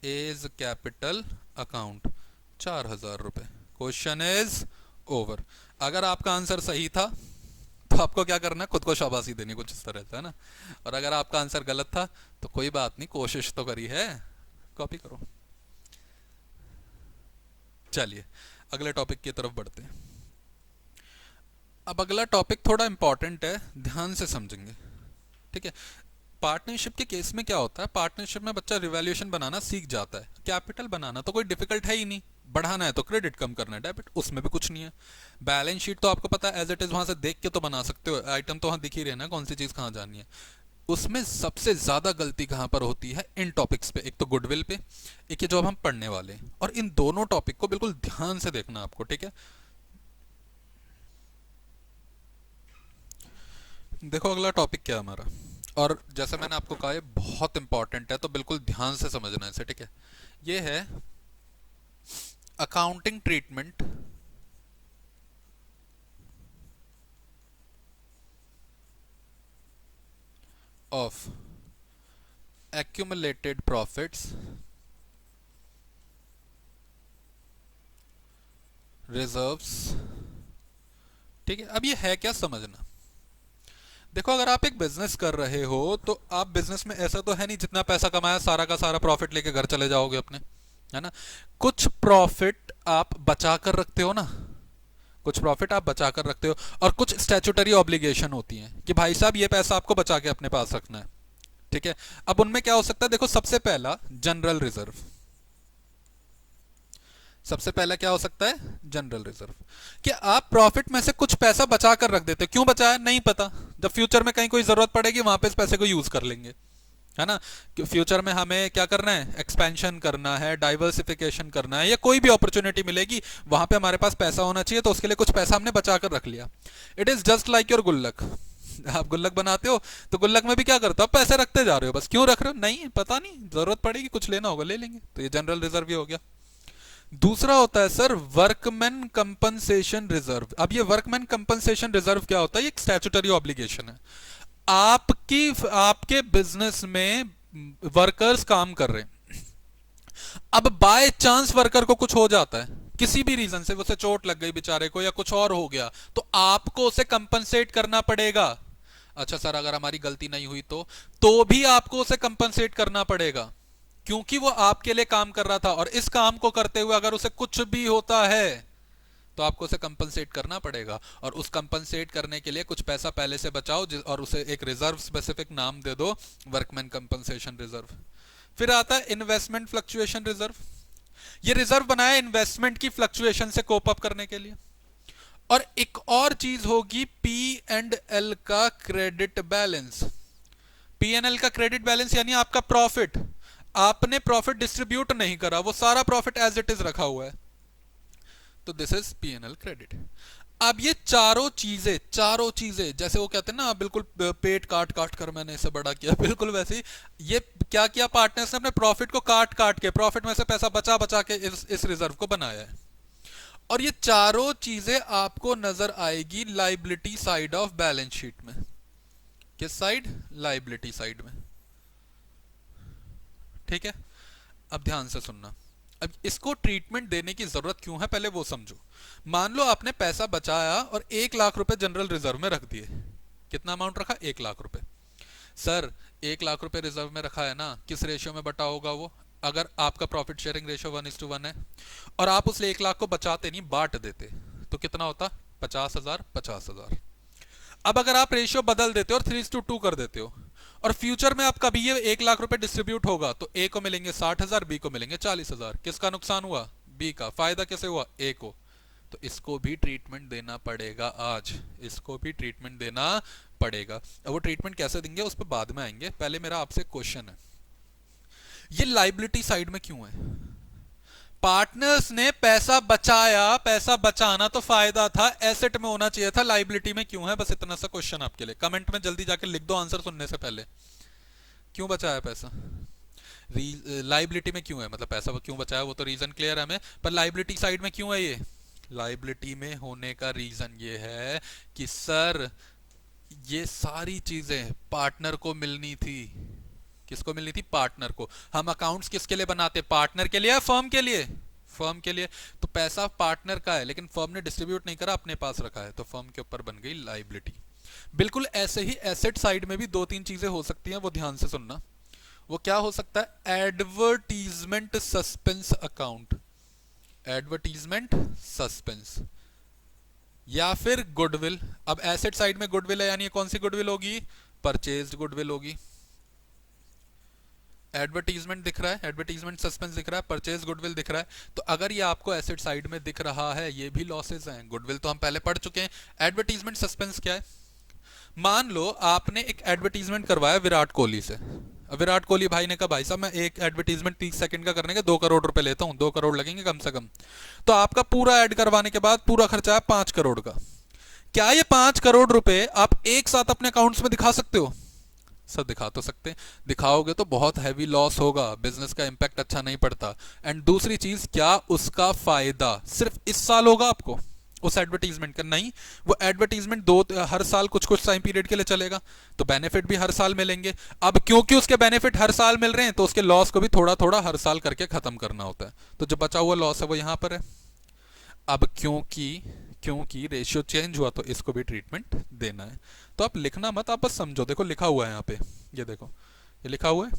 A: एज कैपिटल अकाउंट 4,000 रुपए। Question is over. अगर आपका आंसर सही था तो आपको क्या करना है, खुद को शाबाशी देनी, कुछ इस तरह से है ना। और अगर आपका आंसर गलत था तो कोई बात नहीं, कोशिश तो करी है, कॉपी करो। चलिए अगले टॉपिक की तरफ बढ़ते हैं। अब अगला टॉपिक थोड़ा इंपॉर्टेंट है, ध्यान से समझेंगे, ठीक है। पार्टनरशिप के केस में क्या होता है, पार्टनरशिप में बच्चा रिवैल्यूएशन बनाना सीख जाता है, कैपिटल बनाना तो कोई डिफिकल्ट है ही नहीं, बढ़ाना है तो क्रेडिट, कम करना है डेबिट, उसमें भी कुछ नहीं है। बैलेंस शीट तो आपको पता है एज इट इज, वहां से देख के तो बना सकते हो, आइटम तो वहां दिख ही रहे ना कौन सी चीज कहां जानी है। उसमें सबसे ज्यादा गलती कहां पर होती है, इन टॉपिक्स पे, एक तो गुडविल पे, एक ये जो अब हम पढ़ने वाले हैं, और इन दोनों टॉपिक को बिल्कुल ध्यान से देखना आपको, ठीक है। देखो अगला टॉपिक क्या है हमारा, और जैसे मैंने आपको कहा ये बहुत इंपॉर्टेंट है, तो बिल्कुल ध्यान से समझना है इसे, ठीक है। ये है accounting treatment of accumulated profits, reserves, ठीक है। अब ये है क्या, समझना। देखो अगर आप एक बिजनेस कर रहे हो तो आप बिजनेस में ऐसा तो है नहीं जितना पैसा कमाया सारा का सारा प्रॉफिट लेके घर चले जाओगे अपने, है ना। कुछ प्रॉफिट आप बचा कर रखते हो ना, कुछ प्रॉफिट आप बचा कर रखते हो, और कुछ स्टैट्यूटरी ऑब्लिगेशन होती हैं कि भाई साहब ये पैसा आपको बचा के अपने पास रखना है, ठीक है। अब उनमें क्या हो सकता है, देखो सबसे पहला जनरल रिजर्व, सबसे पहला क्या हो सकता है, जनरल रिजर्व। कि आप प्रॉफिट में से कुछ पैसा बचा कर रख देते हो, क्यों बचाया नहीं पता, जब फ्यूचर में कहीं कोई जरूरत पड़ेगी वहां पे इस पैसे को यूज कर लेंगे, है ना। कि फ्यूचर में हमें क्या करना है, एक्सपेंशन करना है, डाइवर्सिफिकेशन करना है, या कोई भी अपॉर्चुनिटी मिलेगी वहां पे हमारे पास पैसा होना चाहिए, तो उसके लिए कुछ पैसा हमने बचा कर रख लिया। It is just like your गुल्लक। आप गुल्लक बनाते हो तो गुल्लक में भी क्या करते हो, आप पैसे रखते जा रहे हो, बस क्यों रख रहे हो, नहीं पता नहीं, जरूरत पड़ेगी, कुछ लेना होगा ले लेंगे, तो ये जनरल रिजर्व ही हो गया। दूसरा होता है सर वर्कमैन कंपनसेशन रिजर्व। अब ये वर्कमैन कंपनसेशन रिजर्व क्या होता है, ये एक स्टैट्यूटरी ऑब्लिगेशन है। आपकी आपके बिजनेस में वर्कर्स काम कर रहे हैं, अब बाय चांस वर्कर को कुछ हो जाता है, किसी भी रीजन से, उसे चोट लग गई बेचारे को या कुछ और हो गया, तो आपको उसे कंपनसेट करना पड़ेगा। अच्छा सर अगर हमारी गलती नहीं हुई तो भी आपको उसे कंपनसेट करना पड़ेगा, क्योंकि वो आपके लिए काम कर रहा था, और इस काम को करते हुए अगर उसे कुछ भी होता है तो आपको उसे कंपनसेट करना पड़ेगा। और उस कंपनसेट करने के लिए कुछ पैसा पहले से बचाओ, और उसे एक रिजर्व स्पेसिफिक नाम दे दो, वर्कमैन कंपनसेशन रिजर्व। फिर आता है इन्वेस्टमेंट फ्लक्चुएशन रिजर्व। ये रिजर्व बनाया इन्वेस्टमेंट की फ्लक्चुएशन से कोप अप करने के लिए। और एक और चीज होगी पी एंड एल का credit balance. P N L का क्रेडिट बैलेंस यानी आपका प्रॉफिट, आपने प्रॉफिट डिस्ट्रीब्यूट नहीं करा, वो सारा प्रॉफिट एज इट इज रखा हुआ है, तो this is P N L credit. अब ये चारों चीजें जैसे वो कहते हैं ना, बिल्कुल पेट काट काट कर मैंने इसे बड़ा किया, बिल्कुल वैसे ही ये क्या किया, पार्टनर्स ने अपने प्रॉफिट को काट काट के, प्रॉफिट में से पैसा बचा बचा के इस रिजर्व को बनाया है। और ये चारों चीजें आपको नजर आएगी liability side of balance sheet में। किस साइड, लाइबिलिटी साइड में, ठीक है। अब ध्यान से सुनना, अब इसको ट्रीटमेंट देने की जरूरत क्यों है पहले वो समझो। मान लो आपने पैसा बचाया और 1,00,000 रुपए जनरल रिजर्व में रख दिए। कितना अमाउंट रखा, 1,00,000 रुपए। सर 1,00,000 रुपए रिजर्व में रखा है ना, किस रेशियो में बटा होगा वो, अगर आपका प्रॉफिट शेयरिंग रेशियो 1:1 है, और आप उस 1,00,000 को बचाते नहीं बांट देते, तो कितना होता, 50,000 50,000। अब अगर आप रेशियो बदल देते हो और 3:2 कर देते हो, और फ्यूचर में आप कभी ये 1 लाख रुपए डिस्ट्रीब्यूट होगा तो ए को मिलेंगे 60,000, बी को मिलेंगे 40,000। किसका नुकसान हुआ? बी का। फायदा कैसे हुआ? ए को। तो इसको भी ट्रीटमेंट देना पड़ेगा आज, इसको भी ट्रीटमेंट देना पड़ेगा। अब वो ट्रीटमेंट कैसे देंगे उस पर बाद में आएंगे, पहले मेरा आपसे क्वेश्चन है, ये लाइबिलिटी साइड में क्यों है? पार्टनर्स ने पैसा बचाया, पैसा बचाना तो फायदा था, एसेट में होना चाहिए था, लाइबिलिटी में क्यों है? बस इतना सा क्वेश्चन आपके लिए, कमेंट में जल्दी जाके लिख दो आंसर सुनने से पहले। क्यों बचाया पैसा? लाइबिलिटी में क्यों है? मतलब पैसा क्यों बचाया वो तो रीजन क्लियर है हमें, पर लाइबिलिटी साइड में क्यों है ये? लाइबिलिटी में होने का रीजन ये है कि सर ये सारी चीजें पार्टनर को मिलनी थी। किसको मिलनी थी? पार्टनर को। हम अकाउंट्स किसके लिए बनाते? पार्टनर के लिए या फर्म के लिए? फर्म के लिए। तो पैसा पार्टनर का है लेकिन फर्म ने डिस्ट्रीब्यूट नहीं करा, अपने पास रखा है, तो फर्म के ऊपर बन गई लाइबिलिटी। बिल्कुल ऐसे ही एसेट साइड में भी दो तीन चीजें हो सकती हैं, वो ध्यान से सुनना। वो क्या हो सकता है? Advertisement suspense account, advertisement suspense, या फिर गुडविल। अब एसेट साइड में गुडविल है, यानी कौन सी गुडविल होगी? परचेज्ड गुडविल होगी। एडवर्टीजमेंट दिख रहा है, एडवर्टीजमेंट सस्पेंस दिख रहा है, परचेज गुडविल दिख रहा है। तो अगर ये आपको एसेट साइड में दिख रहा है, ये भी लॉसेज हैं। गुडविल तो हम पहले पढ़ चुके हैं। एडवर्टीजमेंट सस्पेंस क्या है? मान लो आपने एक एडवर्टीजमेंट करवाया विराट कोहली से। विराट कोहली भाई ने कहा भाई साहब मैं एक एडवर्टीजमेंट 30 सेकंड का करने के 2 करोड़ रुपए लेता हूं, 2 करोड़ लगेंगे कम से कम। तो आपका पूरा ऐड करवाने के बाद पूरा खर्चा है 5 करोड़ का। क्या ये 5 करोड़ रुपए आप एक साथ अपने अकाउंट्स में दिखा सकते हो? सर दिखा तो सकते हैं, दिखाओगे तो बहुत हैवी लॉस होगा, बिजनेस का इंपैक्ट अच्छा नहीं पड़ता। एंड दूसरी चीज, क्या उसका फायदा सिर्फ इस साल होगा आपको उस एडवर्टीजमेंट का? नहीं, वो एडवर्टीजमेंट हर साल कुछ कुछ टाइम पीरियड के लिए चलेगा, तो बेनिफिट भी हर साल मिलेंगे। अब क्योंकि उसके बेनिफिट हर साल मिल रहे हैं तो उसके लॉस को भी थोड़ा थोड़ा हर साल करके खत्म करना होता है, तो जो बचा हुआ लॉस है वो यहां पर है। अब क्योंकि क्योंकि रेशियो चेंज हुआ तो इसको भी ट्रीटमेंट देना है। तो आप लिखना मत, आप बस समझो। देखो लिखा हुआ है यहाँ पे, ये देखो ये लिखा हुआ है।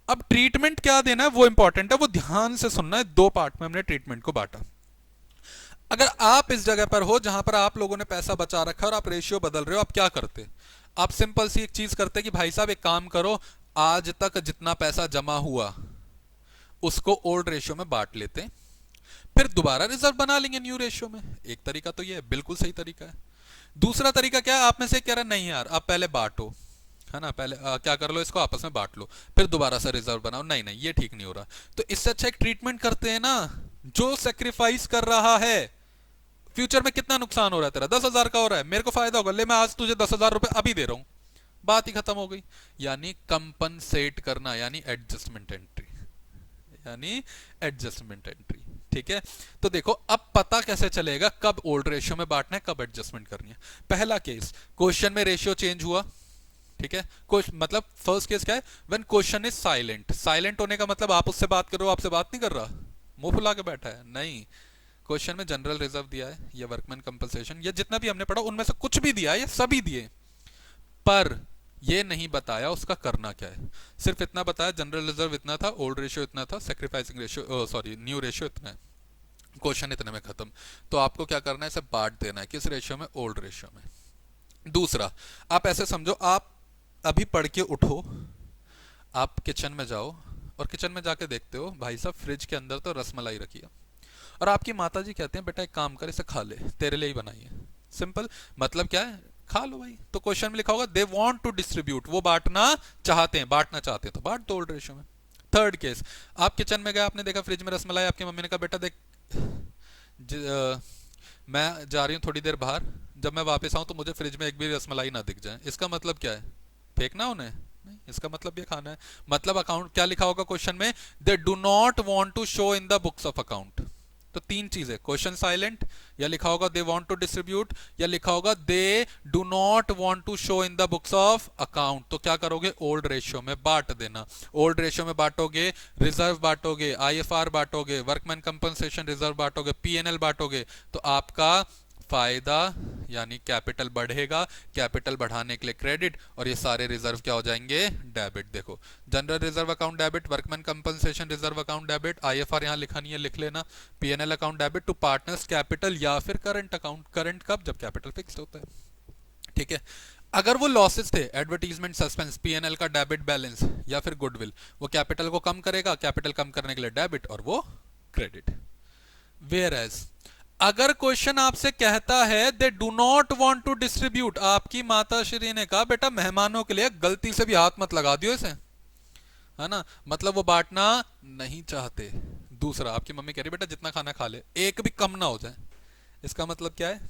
A: अब ट्रीटमेंट क्या देना है वो इंपॉर्टेंट है, वो ध्यान से सुनना है। 2 पार्ट में हमने ट्रीटमेंट को बांटा। अगर आप इस जगह पर हो जहां पर आप लोगों ने पैसा बचा रखा है और आप रेशियो बदल रहे हो, आप क्या करते? आप सिंपल सी एक चीज करते कि भाई साहब एक काम करो, आज तक जितना पैसा जमा हुआ उसको ओल्ड रेशियो में बांट लेते, फिर दोबारा रिजर्व बना लेंगे न्यू रेशियो में। एक तरीका तो ये है, बिल्कुल सही तरीका है। दूसरा तरीका क्या है? आप में से कह रहा नहीं यार आप पहले बांटो, है ना, पहले क्या कर लो, इसको आपस में बांट लो, फिर दोबारा से रिजर्व बनाओ। नहीं नहीं ये ठीक नहीं हो रहा। तो इससे अच्छा एक ट्रीटमेंट करते हैं ना। जो सेक्रीफाइस कर रहा है, फ्यूचर में कितना नुकसान हो रहा है तेरा? 10,000 का हो रहा है, मेरे को फायदा होगा, ले मैं आज तुझे 10,000 रुपए अभी दे रहा हूं, बात ही खत्म हो गई। यानी कंपनसेट करना, यानी एडजस्टमेंट एंट्री, यानी एडजस्टमेंट एंट्री। ठीक है, तो देखो अब पता कैसे चलेगा कब ओल्ड रेशियो में बांटना है, कब एडजस्टमेंट करनी है। पहला केस, क्वेश्चन में रेशियो चेंज हुआ। ठीक है, मतलब फर्स्ट केस क्या है? When question is silent. Silent होने का मतलब आप उससे बात कर रहे हो, आपसे बात नहीं कर रहा, मुंह फुला के बैठा है। नहीं, क्वेश्चन में जनरल रिजर्व दिया है या वर्कमैन कंपनसेशन या जितना भी हमने पढ़ा उनमें से कुछ भी दिया है या सभी दिए, पर ये नहीं बताया उसका करना क्या है। सिर्फ इतना बताया जनरल रिजर्व इतना था, ओल्ड रेशियो इतना था, sacrificing ratio sorry new ratio इतना है, क्वेश्चन इतने में खत्म। तो आपको क्या करना है? इसे बांट देना है। किस रेशियो में? ओल्ड रेशियो में। दूसरा, आप ऐसे समझो, आप अभी पढ़ के उठो, आप किचन में जाओ और किचन में जाके देखते हो भाई साहब फ्रिज के अंदर तो रसमलाई रखी है, और आपकी माता जी कहते हैं बेटा एक काम कर इसे खा ले, तेरे लिए ही बनाई है। सिंपल, मतलब क्या है? खा लो भाई। तो क्वेश्चन में लिखा होगा दे वांट टू डिस्ट्रीब्यूट, वो बांटना चाहते हैं, बांटना चाहते हैं तो बांट दो ओल्ड रेशियो में। थर्ड केस, आप किचन में गए, आपने देखा फ्रिज में रसमलाई, आपकी मम्मी ने कहा बेटा देख मैं जा रही हूँ थोड़ी देर बाहर, जब मैं वापस आऊं तो मुझे फ्रिज में एक भी रसमलाई ना दिख जाए। इसका मतलब क्या है? फेंकना उन्हें? नहीं, इसका मतलब ये खाना है। मतलब अकाउंट क्या लिखा होगा क्वेश्चन में? They do not want to show in the books of account. तो 3 चीजें, क्वेश्चन साइलेंट, या लिखा होगा दे वांट टू डिस्ट्रीब्यूट, या लिखा होगा they do not want to show in the books of account. तो क्या करोगे? ओल्ड रेशियो में बांट देना। ओल्ड रेशियो में बांटोगे, रिजर्व बांटोगे, आईएफआर बांटोगे, वर्कमैन कंपनसेशन रिजर्व बांटोगे, पीएनएल बांटोगे, तो आपका फायदा यानी कैपिटल बढ़ेगा। कैपिटल बढ़ाने के लिए क्रेडिट, और ये सारे रिजर्व क्या हो जाएंगे? डेबिट। देखो, general reserve account debit, workman compensation reserve account debit, IFR यहां लिखा नहीं है लिख लेना, PNL account debit to partners capital या फिर करंट अकाउंट। करंट कब? जब कैपिटल फिक्स्ड होता है। ठीक है। अगर वो लॉसेस थे, एडवर्टीजमेंट, सस्पेंस, पीएनएल का डेबिट बैलेंस या फिर गुडविल, वो कैपिटल को कम करेगा, कैपिटल कम करने के लिए डेबिट और वो क्रेडिट। वेयर एज अगर क्वेश्चन आपसे कहता है they do not want to distribute, आपकी माता श्री ने कहा बेटा मेहमानों के लिए गलती से भी हाथ मत लगा दियो इसे, है ना, मतलब वो बांटना नहीं चाहते। दूसरा, आपकी मम्मी कह रही बेटा जितना खाना खा ले, एक भी कम ना हो जाए, इसका मतलब क्या है,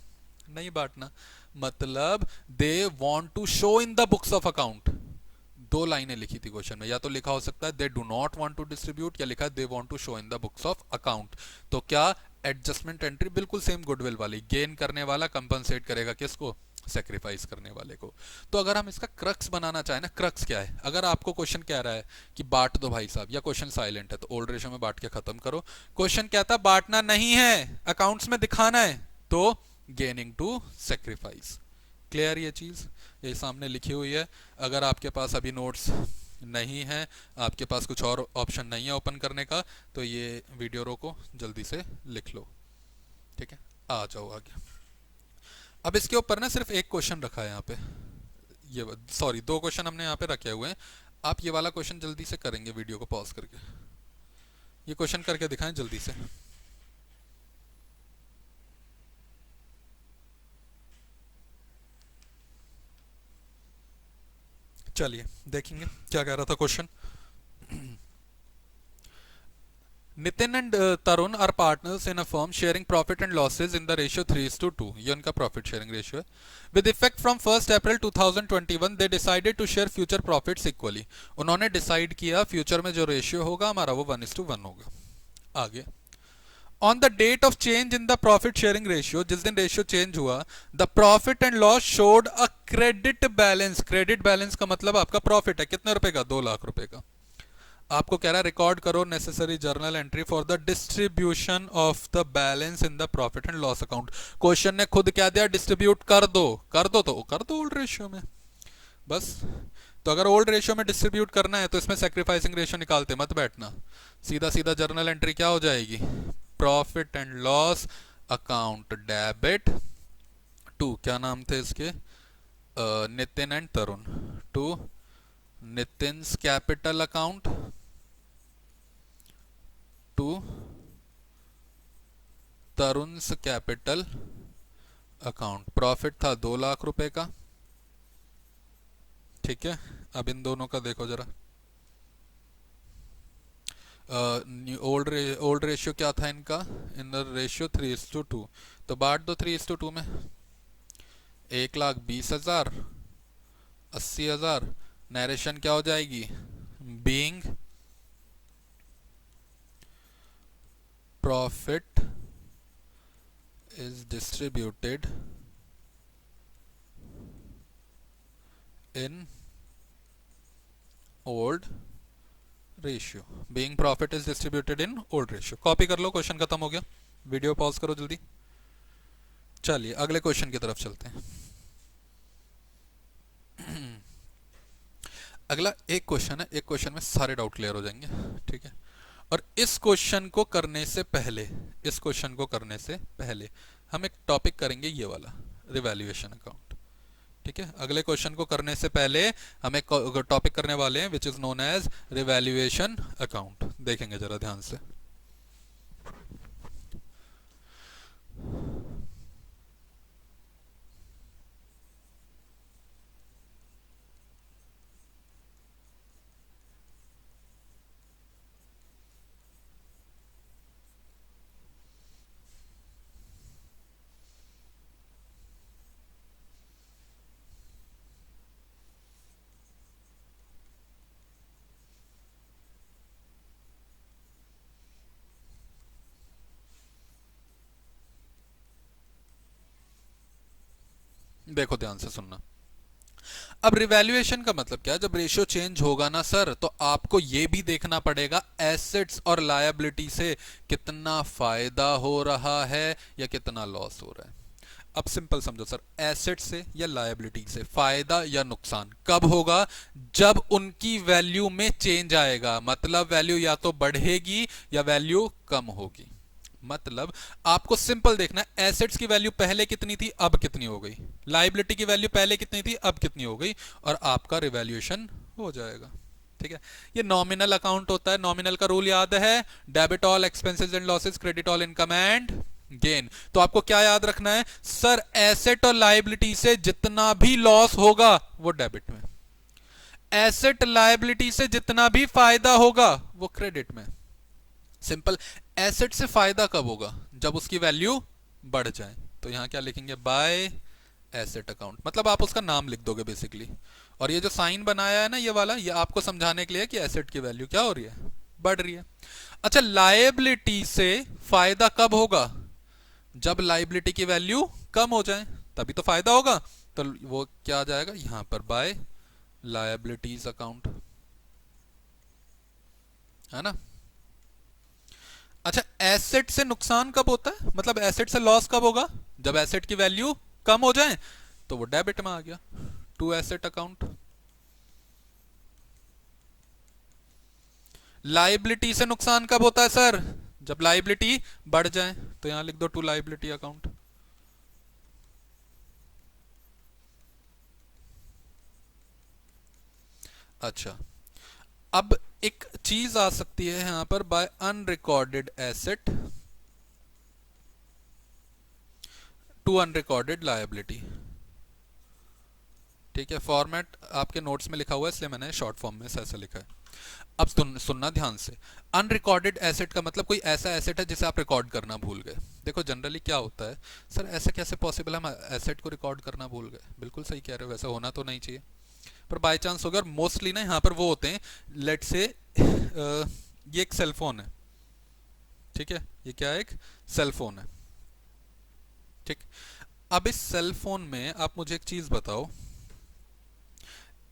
A: नहीं बांटना। मतलब they want to show in the books of account, दो लाइनें लिखी थी क्वेश्चन में, या तो लिखा हो सकता है they do not want to distribute, या लिखा है they want to show in the books of account. तो क्या एडजस्टमेंट एंट्री बिल्कुल सेम गुडविल वाली, गेन करने वाला कंपनसेट करेगा किसको, सेक्रीफाइस करने वाले को। तो अगर हम इसका क्रक्स बनाना चाहें ना, क्रक्स क्या है, अगर आपको क्वेश्चन कह रहा है कि बांट दो भाई साहब, या क्वेश्चन साइलेंट है तो ओल्ड रेशियो में बांट के खत्म करो, क्वेश्चन कहता है बांटना नहीं है, अकाउंट्स में दिखाना है, तो गेनिंग टू सेक्रीफाइस। क्लियर ये चीज, ये सामने लिखी हुई है। अगर आपके पास अभी नोट्स नहीं है, आपके पास कुछ और ऑप्शन नहीं है ओपन करने का, तो ये वीडियो रोको, जल्दी से लिख लो, ठीक है, आ जाओ आगे। अब इसके ऊपर ना सिर्फ एक क्वेश्चन रखा है यहाँ पे, ये सॉरी दो क्वेश्चन हमने यहाँ पे रखे हुए हैं। आप ये वाला क्वेश्चन जल्दी से करेंगे वीडियो को पॉज करके, ये क्वेश्चन करके दिखाएं जल्दी से। चलिए देखेंगे क्या कह रहा था question. Nitin and Tarun are partners in a firm sharing profit and losses in the ratio 3:2, ये उनका प्रॉफिट शेयरिंग रेशियो है। With effect from 1 April 2021 they decided to share future profits equally, उन्होंने डिसाइड किया फ्यूचर में जो रेशियो होगा हमारा वो 1:1 होगा। आगे, on the date of change in the profit sharing ratio, जिस दिन रेशियो चेंज हुआ, the profit and loss showed a credit balance, credit balance का मतलब आपका प्रॉफिट है कितने रुपए का, 2 लाख रुपए का। आपको कह रहा है रिकॉर्ड करो necessary journal entry for the distribution of the balance in the profit and loss account. Question ने खुद क्या दिया, डिस्ट्रीब्यूट कर दो, कर दो तो कर दो ओल्ड रेशियो में, बस। तो अगर ओल्ड रेशियो में डिस्ट्रीब्यूट करना है तो इसमें सेक्रीफाइसिंग रेशियो निकालते मत बैठना, सीधा सीधा जर्नल एंट्री क्या हो जाएगी, profit and loss account debit to, क्या नाम थे इसके, Nitin and Tarun, to Nitin's capital account, to Tarun's capital account. प्रॉफिट था 2 लाख रुपए का, ठीक है। अब इन दोनों का देखो जरा, ओल्ड रेशियो क्या था इनका, इन द रेशियो 3:2, तो बांट दो 3:2 में, 1,20,000, 80,000, नरेशन क्या हो जाएगी, being profit is distributed in old ratio, being profit is distributed in old ratio. Copy कर लो, क्वेश्चन खत्म हो गया, वीडियो पॉज करो जल्दी। चलिए अगले क्वेश्चन की तरफ चलते हैं। अगला एक क्वेश्चन है, एक क्वेश्चन में सारे डाउट क्लियर हो जाएंगे, ठीक है। और इस क्वेश्चन को करने से पहले, इस क्वेश्चन को करने से पहले हम एक टॉपिक करेंगे ये वाला, रिवैल्यूएशन अकाउंट, ठीक है। अगले क्वेश्चन को करने से पहले हम एक टॉपिक करने वाले हैं which is known as revaluation account, देखेंगे जरा ध्यान से। देखो ध्यान से सुनना। अब रिवैल्यूएशन का मतलब क्या है, जब रेशियो चेंज होगा ना सर, तो आपको ये भी देखना पड़ेगा एसेट्स और लायबिलिटी से कितना फायदा हो रहा है या कितना लॉस हो रहा है। अब सिंपल समझो सर, एसेट से या लायबिलिटी से फायदा या नुकसान कब होगा, जब उनकी वैल्यू में चेंज आएगा, मतलब वैल्यू या तो बढ़ेगी या वैल्यू कम होगी। मतलब आपको सिंपल देखना है, एसेट्स की वैल्यू पहले कितनी थी अब कितनी हो गई, लाइबिलिटी की वैल्यू पहले कितनी थी अब कितनी हो गई, और आपका रिवैल्यूएशन हो जाएगा। ठीक है, ये नॉमिनल अकाउंट होता है। नॉमिनल का रूल याद है, debit all expenses and losses, credit all income and gain. तो आपको क्या याद रखना है सर, एसेट और लाइबिलिटी से जितना भी लॉस होगा वो डेबिट में, एसेट लाइबिलिटी से जितना भी फायदा होगा वो क्रेडिट में। सिंपल। एसेट से फायदा कब होगा, जब उसकी वैल्यू बढ़ जाए। तो यहां क्या लिखेंगे, बाय एसेट अकाउंट, मतलब आप उसका नाम लिख दोगे बेसिकली। और ये जो साइन बनाया है ना ये वाला, ये आपको समझाने के लिए कि एसेट की वैल्यू क्या हो रही है, बढ़ रही है। अच्छा, लायबिलिटी से फायदा कब होगा, जब लायबिलिटी की वैल्यू कम हो जाए, तभी तो फायदा होगा। तो वो क्या आ जाएगा यहां पर, बाय लायबिलिटीज अकाउंट, है ना। अच्छा, एसेट से नुकसान कब होता है, मतलब एसेट से लॉस कब होगा, जब एसेट की वैल्यू कम हो जाए, तो वो डेबिट में आ गया, टू एसेट अकाउंट। लाइबिलिटी से नुकसान कब होता है सर, जब लाइबिलिटी बढ़ जाए, तो यहां लिख दो टू लाइबिलिटी अकाउंट। अच्छा, अब एक चीज आ सकती है यहां पर, by unrecorded asset to unrecorded liability. ठीक है, फॉर्मेट आपके नोट्स में लिखा हुआ है इसलिए मैंने शॉर्ट फॉर्म में ऐसा लिखा है। अब सुनना ध्यान से, अनरिकॉर्डेड एसेट का मतलब कोई ऐसा एसेट है जिसे आप रिकॉर्ड करना भूल गए। देखो जनरली क्या होता है सर, ऐसा कैसे पॉसिबल है हम एसेट को रिकॉर्ड करना भूल गए, बिल्कुल सही कह रहे हो, वैसा होना तो नहीं चाहिए, पर बाय चांस हो गया। और मोस्टली ना यहाँ पर वो होते हैं, लेट से ये एक सेलफोन है, ठीक है, ये क्या है, एक सेलफोन है। ठीक, अब इस सेलफोन में आप मुझे एक चीज बताओ,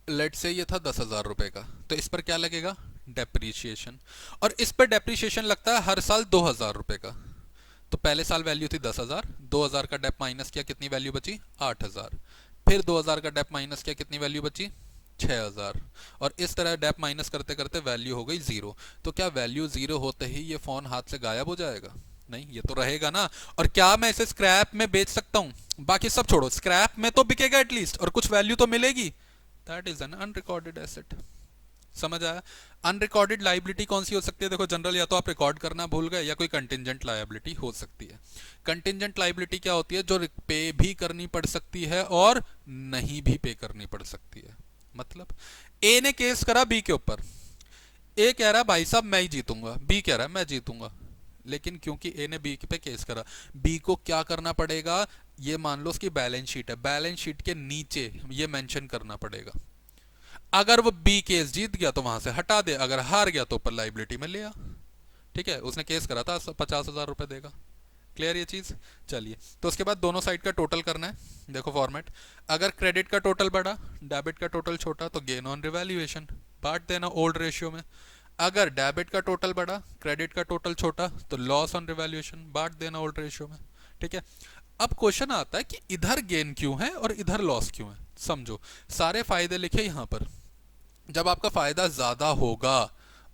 A: लेट से ये था 10,000 रुपए का, तो इस पर क्या लगेगा, डेप्रीशिएशन, और इस पर डेप्रीशिएशन लगता है हर साल 2,000 रुपए का। तो पहले साल वैल्यू थी 10,000, 2,000 का डेप माइनस किया, कितनी वैल्यू बची, 8,000, फिर 2,000 का डेप माइनस किया, कितनी वैल्यू बची, 6,000, और इस तरह डेप माइनस करते करते वैल्यू हो गई जीरो। तो क्या वैल्यू जीरो होते ही ये फोन हाथ से गायब हो जाएगा, नहीं, ये तो रहेगा ना। और क्या मैं इसे स्क्रैप में बेच सकता हूं, बाकी सब छोड़ो, स्क्रैप में तो बिकेगा एटलीस्ट, और कुछ वैल्यू तो मिलेगी, that is an unrecorded asset. समझ आया। अनरिकॉर्डेड लाइबिलिटी कौन सी हो सकती है, देखो जनरल या तो आप रिकॉर्ड करना भूल गए, या कोई कंटिजेंट लाइबिलिटी हो सकती है। कंटिजेंट लाइबिलिटी क्या होती है, जो पे भी करनी पड़ सकती है और नहीं भी पे करनी पड़ सकती है। मतलब ए ने केस करा बी के ऊपर, ए कह रहा है भाई साहब मैं ही जीतूंगा, बी कह रहा है मैं जीतूंगा, लेकिन क्योंकि ए ने बी पे केस करा, बी को क्या करना पड़ेगा, ये मान लो उसकी बैलेंस शीट है, बैलेंस शीट के नीचे ये मेंशन करना पड़ेगा। अगर वो बी केस जीत गया तो वहां से हटा दे, अगर हार गया तो ऊपर लाइबिलिटी में ले आ। ठीक है, उसने केस करा था 50,000 रुपए देगा। क्लियर ये चीज। चलिए, तो उसके बाद दोनों साइड का टोटल करना है। देखो फॉर्मेट, अगर क्रेडिट का टोटल बढ़ा, डेबिट का टोटल छोटा, तो गेन ऑन रिवैल्यूएशन, बांट देना ओल्ड रेशियो में। अगर डेबिट का टोटल बढ़ा, क्रेडिट का टोटल छोटा, तो लॉस ऑन रिवैल्यूएशन, बांट देना ओल्ड रेशियो में। ठीक है, अब क्वेश्चन आता है कि इधर गेन क्यों है और इधर लॉस क्यों है। समझो, सारे फायदे लिखे यहां पर, जब आपका फायदा ज्यादा होगा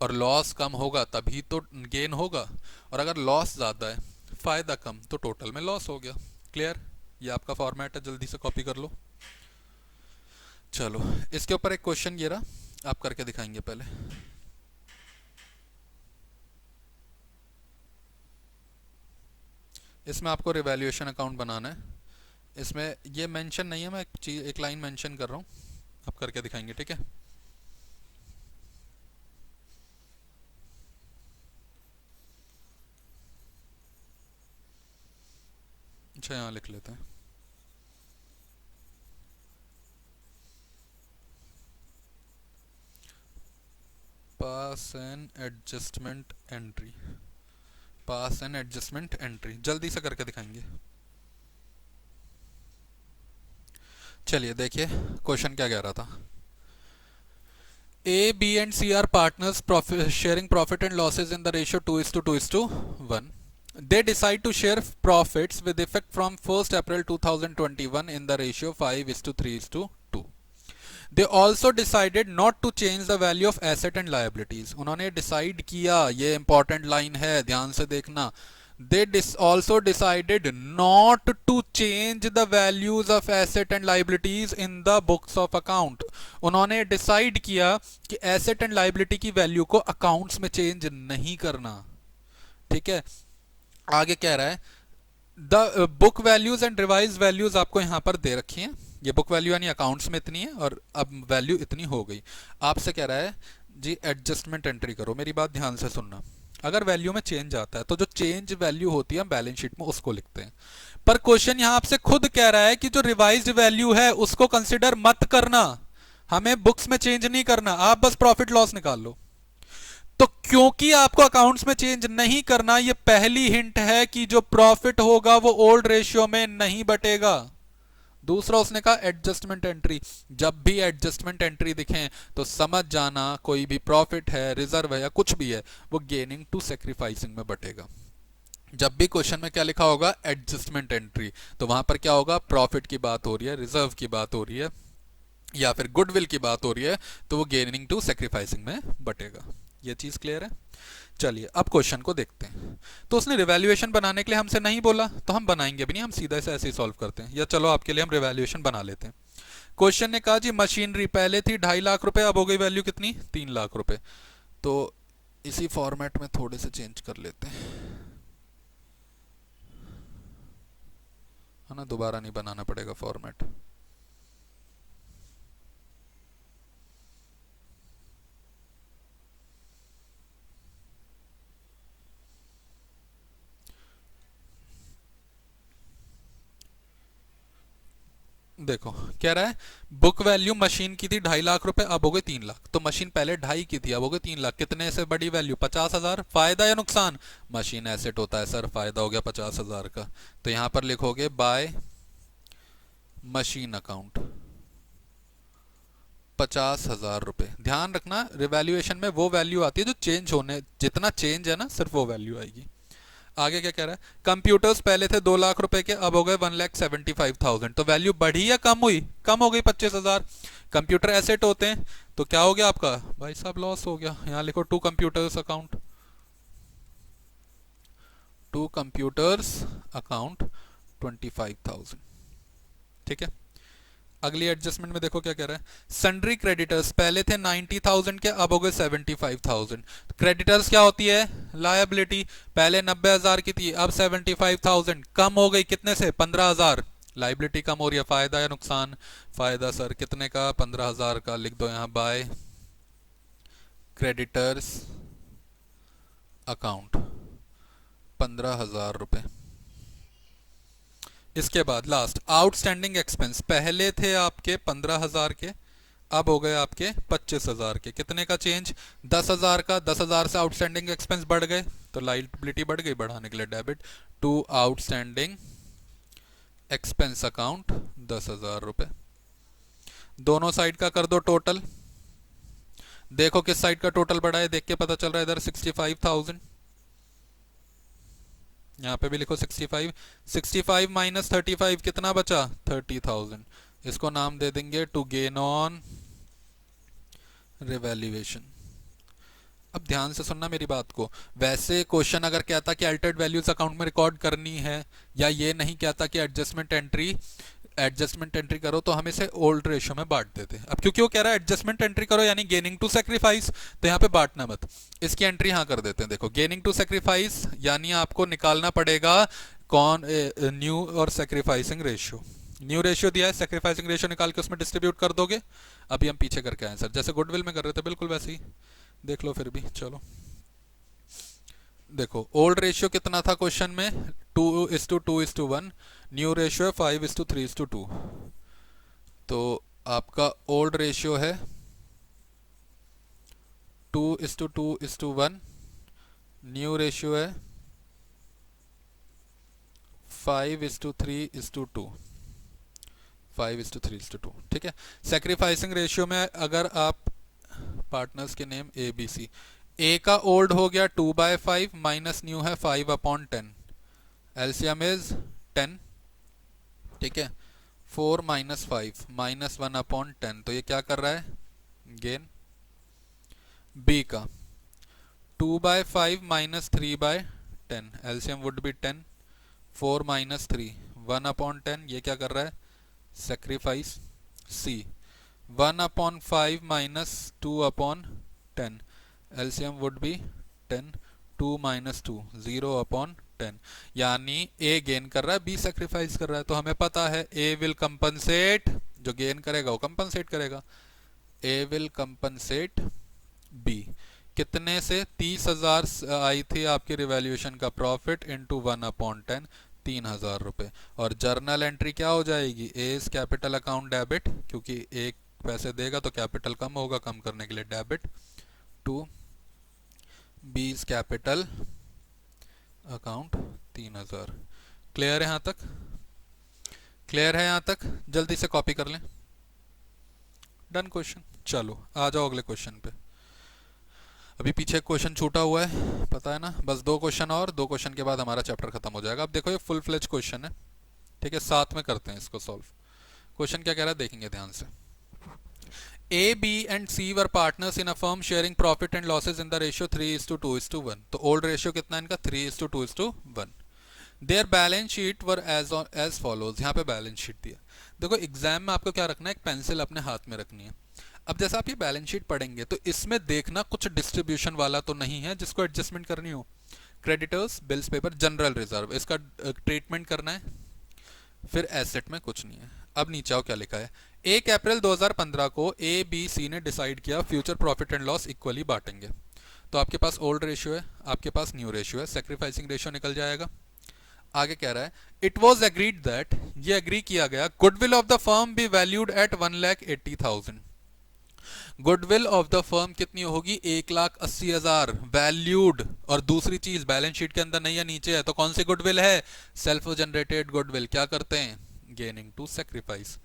A: और लॉस कम होगा तभी तो गेन होगा, और अगर लॉस ज्यादा है फायदा कम, तो टोटल में लॉस हो गया। क्लियर, ये आपका फॉर्मेट है, जल्दी से कॉपी कर लो। चलो, इसके ऊपर एक क्वेश्चन ये रहा, आप करके दिखाएंगे पहले। इसमें आपको रिवैल्यूएशन अकाउंट बनाना है। इसमें ये मेंशन नहीं है, मैं एक लाइन मेंशन कर रहा हूँ, आप करके दिखाएंगे, ठीक है। अच्छा, यहाँ लिख लेते हैं, pass and adjustment entry, pass and adjustment entry, जल्दी से करके दिखाएंगे। चलिए देखिए क्वेश्चन क्या कह रहा था, A, B and C are partners sharing profit and losses in the ratio 2:2:1. They decide to share profits with effect from 1st April 2021 in the ratio 5:3:2. They also decided not to change the value of asset and liabilities. उन्होंने decide किया, ये important line है, ध्यान से देखना, they also decided not to change the values of asset and liabilities in the books of account. उन्होंने decide किया कि एसेट एंड लाइबिलिटी की वैल्यू को अकाउंट्स में चेंज नहीं करना। ठीक है, आगे कह रहा है the book values and revise values आपको यहां पर दे रखी हैं। ये बुक वैल्यू यानी अकाउंट्स में इतनी है और अब वैल्यू इतनी हो गई। आपसे कह रहा है जी एडजस्टमेंट एंट्री करो। मेरी बात ध्यान से सुनना, अगर वैल्यू में चेंज आता है तो जो चेंज वैल्यू होती है हम बैलेंस शीट में उसको लिखते हैं, पर क्वेश्चन यहां आपसे खुद कह रहा है कि जो रिवाइज्ड वैल्यू है उसको कंसिडर मत करना, हमें बुक्स में चेंज नहीं करना, आप बस प्रॉफिट लॉस निकाल लो। तो क्योंकि आपको अकाउंट्स में चेंज नहीं करना, ये पहली हिंट है कि जो प्रॉफिट होगा वो ओल्ड रेशियो में नहीं बटेगा। दूसरा उसने कहा एडजस्टमेंट एंट्री, जब भी एडजस्टमेंट एंट्री दिखें तो समझ जाना कोई भी प्रॉफिट है, रिजर्व है या कुछ भी है वो गेनिंग टू सेक्रीफाइसिंग में बटेगा। जब भी क्वेश्चन में क्या लिखा होगा एडजस्टमेंट एंट्री, तो वहां पर क्या होगा, प्रॉफिट की बात हो रही है, रिजर्व की बात हो रही है या फिर गुडविल की बात हो रही है, तो वो गेनिंग टू सेक्रीफाइसिंग में बटेगा। ये चीज क्लियर है। चलिए अब क्वेश्चन को देखते हैं। तो उसने रिवैल्यूएशन बनाने के लिए हमसे नहीं बोला तो हम बनाएंगे भी नहीं, हम सीधा से ऐसे ही सॉल्व करते हैं, या चलो आपके लिए हम रिवैल्यूएशन बना लेते हैं। क्वेश्चन ने कहा जी मशीनरी पहले थी 2.5 लाख रुपए, अब हो गई वैल्यू कितनी 3 लाख रुपए। तो इसी फॉर्मेट में थोड़े से चेंज कर लेते हैं, है ना, दोबारा नहीं बनाना पड़ेगा फॉर्मेट। देखो कह रहा है बुक वैल्यू मशीन की थी 2.5 लाख रुपए, अब हो गई 3 लाख। तो मशीन पहले 2.5 की थी, अब हो गई 3 लाख। कितने से बड़ी वैल्यू 50,000। फायदा या नुकसान, मशीन एसेट होता है सर, फायदा हो गया 50,000 का। तो यहां पर लिखोगे बाय मशीन अकाउंट 50,000 रुपए। ध्यान रखना रिवैल्यूएशन में वो वैल्यू आती है जो चेंज होने, जितना चेंज है ना सिर्फ वो वैल्यू आएगी। आगे क्या कह रहा है, कंप्यूटर्स पहले थे 2 लाख रुपए के, अब हो गए 1,75,000। तो वैल्यू बढ़ी या कम हुई, कम हो गई 25,000। कंप्यूटर एसेट होते हैं तो क्या हो गया आपका भाई साहब, लॉस हो गया। यहां लिखो to computers account, to computers account 25,000। ठीक है, अगली एडजस्टमेंट में देखो क्या कह रहा है, सन्ड्री क्रेडिटर्स पहले थे 90,000 के, अब हो गए 75,000। क्रेडिटर्स क्या होती है, लायबिलिटी, पहले 90,000 की थी अब 75,000, कम हो गई कितने से 15,000। लायबिलिटी कम हो रही है, फायदा या नुकसान, फायदा सर, कितने का 15,000 का। लिख दो यहां बाय क्रेडिटर्स अकाउंट 15,000 रुपए। इसके बाद लास्ट आउटस्टैंडिंग एक्सपेंस, पहले थे आपके 15,000 के, अब हो गए आपके 25,000 के। कितने का चेंज, 10,000 का। 10,000 से आउटस्टैंडिंग एक्सपेंस बढ़ गए तो लायबिलिटी बढ़ गई, बढ़ाने के लिए debit to outstanding expense account 10,000 रुपए। दोनों साइड का कर दो टोटल, देखो किस साइड का टोटल बढ़ा है, देख के पता चल रहा है इधर 65,000, यहाँ पे भी लिखो 65। 65 माइनस 35 कितना बचा 30,000। इसको नाम दे देंगे टू गेन ऑन रिवैल्यूएशन। अब ध्यान से सुनना मेरी बात को, वैसे क्वेश्चन अगर कहता कि अल्टर्ड वैल्यूज अकाउंट में रिकॉर्ड करनी है, या ये नहीं कहता कि एडजस्टमेंट एंट्री करो, तो हम इसे ओल्ड रेशियो में बांट देते। अब क्योंकि वो कह रहा है एडजस्टमेंट एंट्री करो यानी गेनिंग टू सेक्रीफाइस, तो यहाँ पे बांटना मत, इसकी एंट्री यहाँ कर देते हैं। देखो गेनिंग टू सेक्रीफाइस यानी आपको निकालना पड़ेगा कौन, न्यू और सेक्रीफाइसिंग रेशियो। न्यू रेशियो दिया है, सेक्रीफाइसिंग रेशियो निकाल के उसमें डिस्ट्रीब्यूट कर दोगे। अभी हम पीछे करके आए सर, जैसे गुडविल में कर रहे थे बिल्कुल वैसे ही देख लो फिर भी। चलो देखो ओल्ड रेशियो कितना था क्वेश्चन में, 2:2:1। न्यू रेशियो है 5:3:2। तो आपका ओल्ड रेशियो है 2:2:1, न्यू रेशियो है 5:3:2। 5:3:2। ठीक है, सेक्रीफाइसिंग रेशियो में अगर आप पार्टनर्स के नेम ए बी सी, ए का ओल्ड हो गया 2/5 माइनस न्यू है 5/10, एलसीएम इज 10। ठीक है, 4 माइनस 5 -1/10, तो ये क्या कर रहा है गेन। बी का 2/5 minus 3/10, 10, LCM would be 10, 4 minus 3, 1/10, ये क्या कर रहा है, sacrifice. C 1/5 minus 2/10, LCM would be 10, 2 minus 2, 0/10, यानी ए गेन कर रहा है, बी सेक्रीफाइस कर रहा है। तो हमें पता है ए विल कंपनसेट, जो गेन करेगा वो कंपनसेट करेगा, ए विल कंपनसेट बी। कितने से, 30,000 आई थी आपकी रिवैल्यूएशन का प्रॉफिट इंटू 1/10, 3,000 रुपये। और जर्नल एंट्री क्या हो जाएगी, ए इज कैपिटल अकाउंट डेबिट, क्योंकि एक पैसे देगा तो कैपिटल कम होगा, कम करने के लिए debit, to B's capital account 3,000। Clear है यहाँ तक, क्लियर है यहाँ तक, जल्दी से कॉपी कर लें। Done question. चलो आ जाओ अगले क्वेश्चन पे। अभी पीछे क्वेश्चन छूटा हुआ है, पता है ना, बस 2 क्वेश्चन और, 2 क्वेश्चन के बाद हमारा चैप्टर खत्म हो जाएगा। अब देखो ये फुल फ्लेज क्वेश्चन है, ठीक है, साथ में करते हैं इसको सॉल्व। क्वेश्चन क्या कह रहा है देखेंगे ध्यान से। A, B and C were partners in a firm sharing profit and losses in the ratio 3:2:1। तो ओल्ड रेशियो कितना है इनका, 3:2:1। Their balance sheet were as follows. यहाँ पे बैलेंस शीट दिया। देखो एग्जाम में आपको क्या रखना है, एक पेंसिल अपने हाथ में रखनी है। अब जैसा आप ये बैलेंस शीट पढ़ेंगे तो इसमें देखना कुछ डिस्ट्रीब्यूशन वाला तो नहीं है जिसको एडजस्टमेंट करनी हो। Creditors, bills paper, general reserve, इसका ट्रीटमेंट करना है, फिर एसेट में कुछ नहीं है। अब नीचे आओ क्या लिखा है, 1 अप्रैल 2015 को ए बी सी ने डिसाइड किया future profit and loss equally बांटेंगे। तो आपके पास ओल्ड रेशियो है, आपके पास न्यू रेशियो है, सेक्रीफाइसिंग रेशियो निकल जाएगा। आगे कह रहा है इट वॉज एग्रीड दैट, ये एग्री किया गया, goodwill of the firm be valued at 1,80,000। Goodwill of the firm कितनी होगी, 1,80,000 वैल्यूड। और दूसरी चीज बैलेंस शीट के अंदर नहीं है, नीचे है, तो कौन सी गुडविल है, सेल्फ जनरेटेड गुडविल। क्या करते हैं, गेनिंग टू सेक्रीफाइस।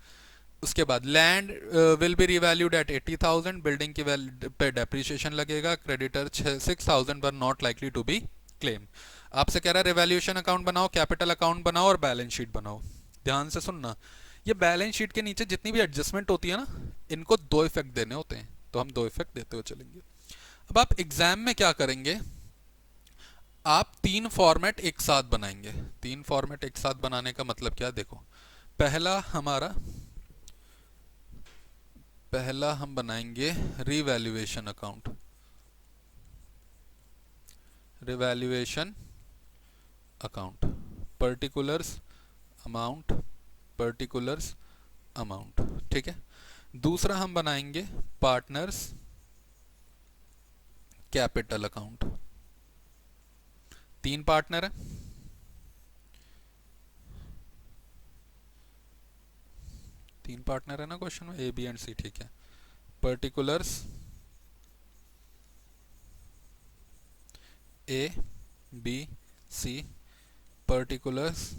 A: उसके बाद land will be revalued at 80,000, building की पे डेप्रिसिएशन लगेगा, creditor 6,000 were not likely to be claim. आपसे कह रहा है रिवैल्यूएशन अकाउंट बनाओ, कैपिटल अकाउंट बनाओ और बैलेंस शीट बनाओ। ध्यान से सुनना, ये बैलेंस शीट के नीचे जितनी भी एडजस्टमेंट होती है ना, इनको 2 इफेक्ट देने होते हैं, तो हम 2 इफेक्ट देते हुए चलेंगे। अब आप एग्जाम में क्या करेंगे, आप 3 फॉर्मेट एक साथ बनाएंगे। 3 फॉर्मेट एक साथ बनाने का मतलब क्या, देखो पहला हम बनाएंगे revaluation account, revaluation account, particulars amount, particulars amount, ठीक है। दूसरा हम बनाएंगे पार्टनर्स कैपिटल अकाउंट। 3 पार्टनर है, तीन पार्टनर है ना क्वेश्चन में, ए बी एंड सी, ठीक है। Particulars A B C, particulars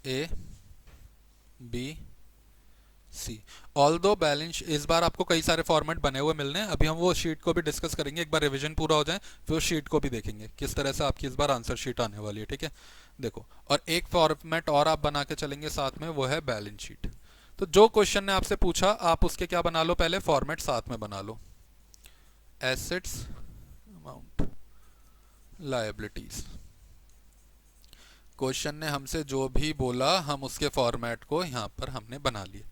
A: A B C. All दो बैलेंस, इस बार आपको कई सारे फॉर्मेट बने हुए मिलने हैं, अभी हम वो शीट को भी डिस्कस करेंगे, एक बार रिवीजन पूरा हो जाए फिर उस शीट को भी देखेंगे किस तरह से आपकी इस बार आंसर शीट आने वाली है, ठीक है। देखो, और एक फॉर्मेट और आप बना के चलेंगे साथ में, वो है बैलेंस शीट। तो जो क्वेश्चन ने आपसे पूछा आप उसके क्या बना लो, पहले फॉर्मेट साथ में बना लो, एसेट्स, अमाउंट, लायबिलिटीज। क्वेश्चन ने हमसे जो भी बोला हम उसके फॉर्मेट को यहां पर हमने बना लिए,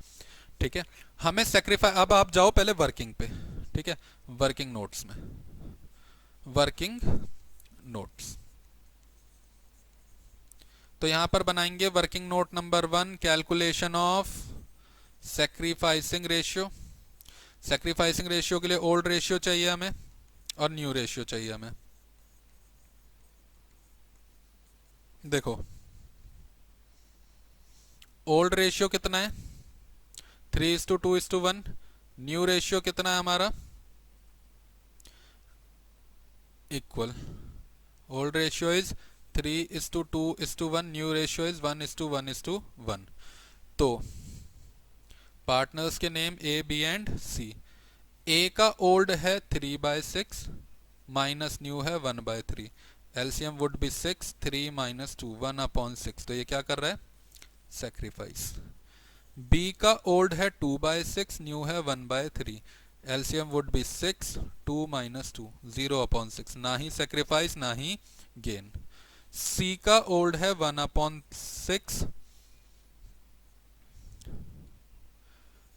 A: ठीक है। हमें सेक्रीफाइस, अब आप जाओ पहले वर्किंग पे, ठीक है, वर्किंग नोट्स में, वर्किंग नोट्स। तो यहां पर बनाएंगे working note number 1, calculation of sacrificing ratio. Sacrificing ratio के लिए ओल्ड रेशियो चाहिए हमें और न्यू रेशियो चाहिए हमें। देखो ओल्ड रेशियो कितना है, 3:2:1। न्यू रेशियो कितना है हमारा, equal. Old ratio is 3:2:1, new ratio is 1:1:1। तो पार्टनर्स के नेम ए बी एंड सी। ए का ओल्ड है 3/6 माइनस न्यू है 1/3। LCM would B 6, 3 minus 2, 1/6। तो ये क्या कर रहा है, सेक्रीफाइस। बी का ओल्ड है 2/6, न्यू है 1/3। एलसीएम वुड बी 6, 2 माइनस 2, 0/6, ना ही सेक्रीफाइस ना ही गेन। सी का ओल्ड है 1/6,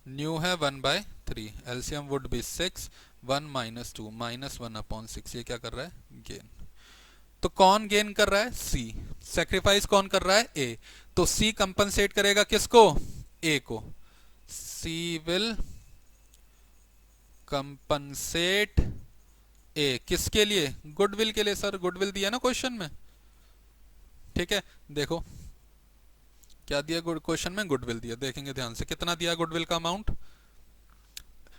A: न्यू है 1/3, एलसीएम वुड बी 6, 1 माइनस 2, -1/6, ये क्या कर रहा है, गेन। तो कौन गेन कर रहा है, सी। सेक्रीफाइस कौन कर रहा है, ए। तो सी कंपनसेट करेगा किसको, ए को। सी विल कंपनसेट ए, किसके लिए, गुडविल के लिए। सर गुडविल दिया ना क्वेश्चन में, ठीक है। देखो क्या दिया क्वेश्चन में, गुडविल दिया, देखेंगे ध्यान से कितना दिया गुडविल का amount.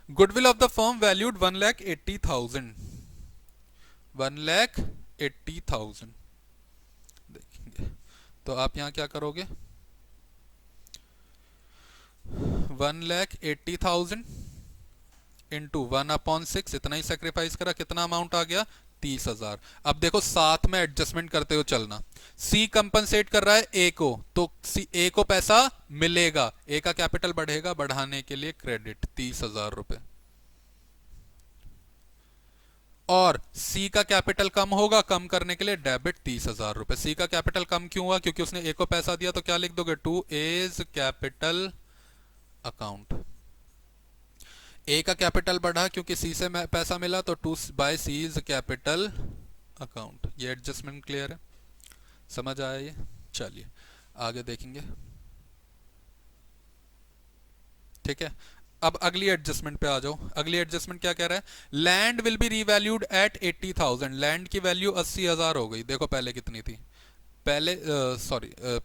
A: Goodwill of the firm valued 1,80,000, 1,80,000। देखेंगे तो आप यहां क्या करोगे, 1,80,000 इंटू 1/6, इतना ही सेक्रीफाइस करा, कितना अमाउंट आ गया, 30,000। अब देखो साथ में एडजस्टमेंट करते हुए चलना। सी कंपनसेट कर रहा है ए को, तो सी ए को पैसा मिलेगा, ए का कैपिटल बढ़ेगा, बढ़ाने के लिए क्रेडिट 30,000 रुपए। और सी का कैपिटल कम होगा, कम करने के लिए डेबिट 30,000 रुपए। सी का कैपिटल कम क्यों हुआ, क्योंकि उसने ए को पैसा दिया, तो क्या लिख दोगे, to A's capital account. A का कैपिटल बढ़ा क्योंकि सी से पैसा मिला, तो to by C's capital account. ये एडजस्टमेंट क्लियर है, समझ आया ये। चलिए आगे देखेंगे, ठीक है। अब अगली एडजस्टमेंट पे आ जाओ। अगली एडजस्टमेंट क्या कह रहा है, land will be revalued at 80,000, land की वैल्यू 80,000 हो गई। देखो पहले कितनी थी, पहले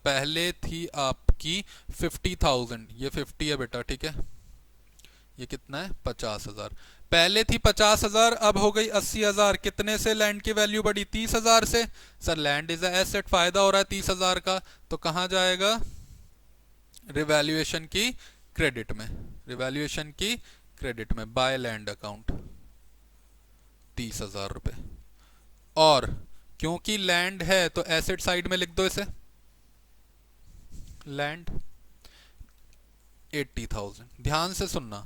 A: पहले थी आपकी 50,000, ये 50 है बेटा, ठीक है। ये कितना है, 50,000। पहले थी 50,000, अब हो गई 80,000। कितने से लैंड की वैल्यू बढ़ी, 30,000 से। सर लैंड इज एसेट, फायदा हो रहा है 30,000 का, तो कहां जाएगा, रिवैल्यूएशन की क्रेडिट में, रिवैल्यूएशन की क्रेडिट में, बाय लैंड अकाउंट 30,000 रुपए। और क्योंकि लैंड है तो एसेट साइड में लिख दो इसे, लैंड 80,000। ध्यान से सुनना,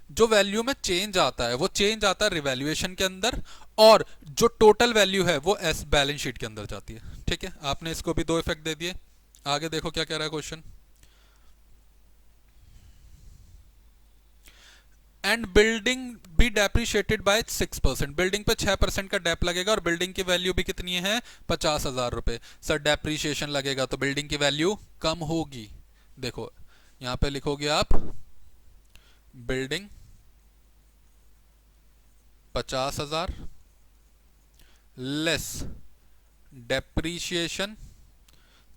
A: जो वैल्यू में चेंज आता है वो चेंज आता है रिवैल्यूएशन के अंदर, और जो टोटल वैल्यू है वो एस बैलेंस शीट के अंदर जाती है, ठीक है। आपने इसको भी दो इफेक्ट दे दिए। आगे देखो क्या कह रहा है question, and building be depreciated by 6%, building पे 6% का डेप लगेगा, और बिल्डिंग की वैल्यू भी कितनी है, 50,000 रुपए। सर डेप्रिशिएशन लगेगा तो बिल्डिंग की वैल्यू कम होगी। देखो यहां पे लिखोगे आप, बिल्डिंग 50,000 लेस डेप्रीशिएशन,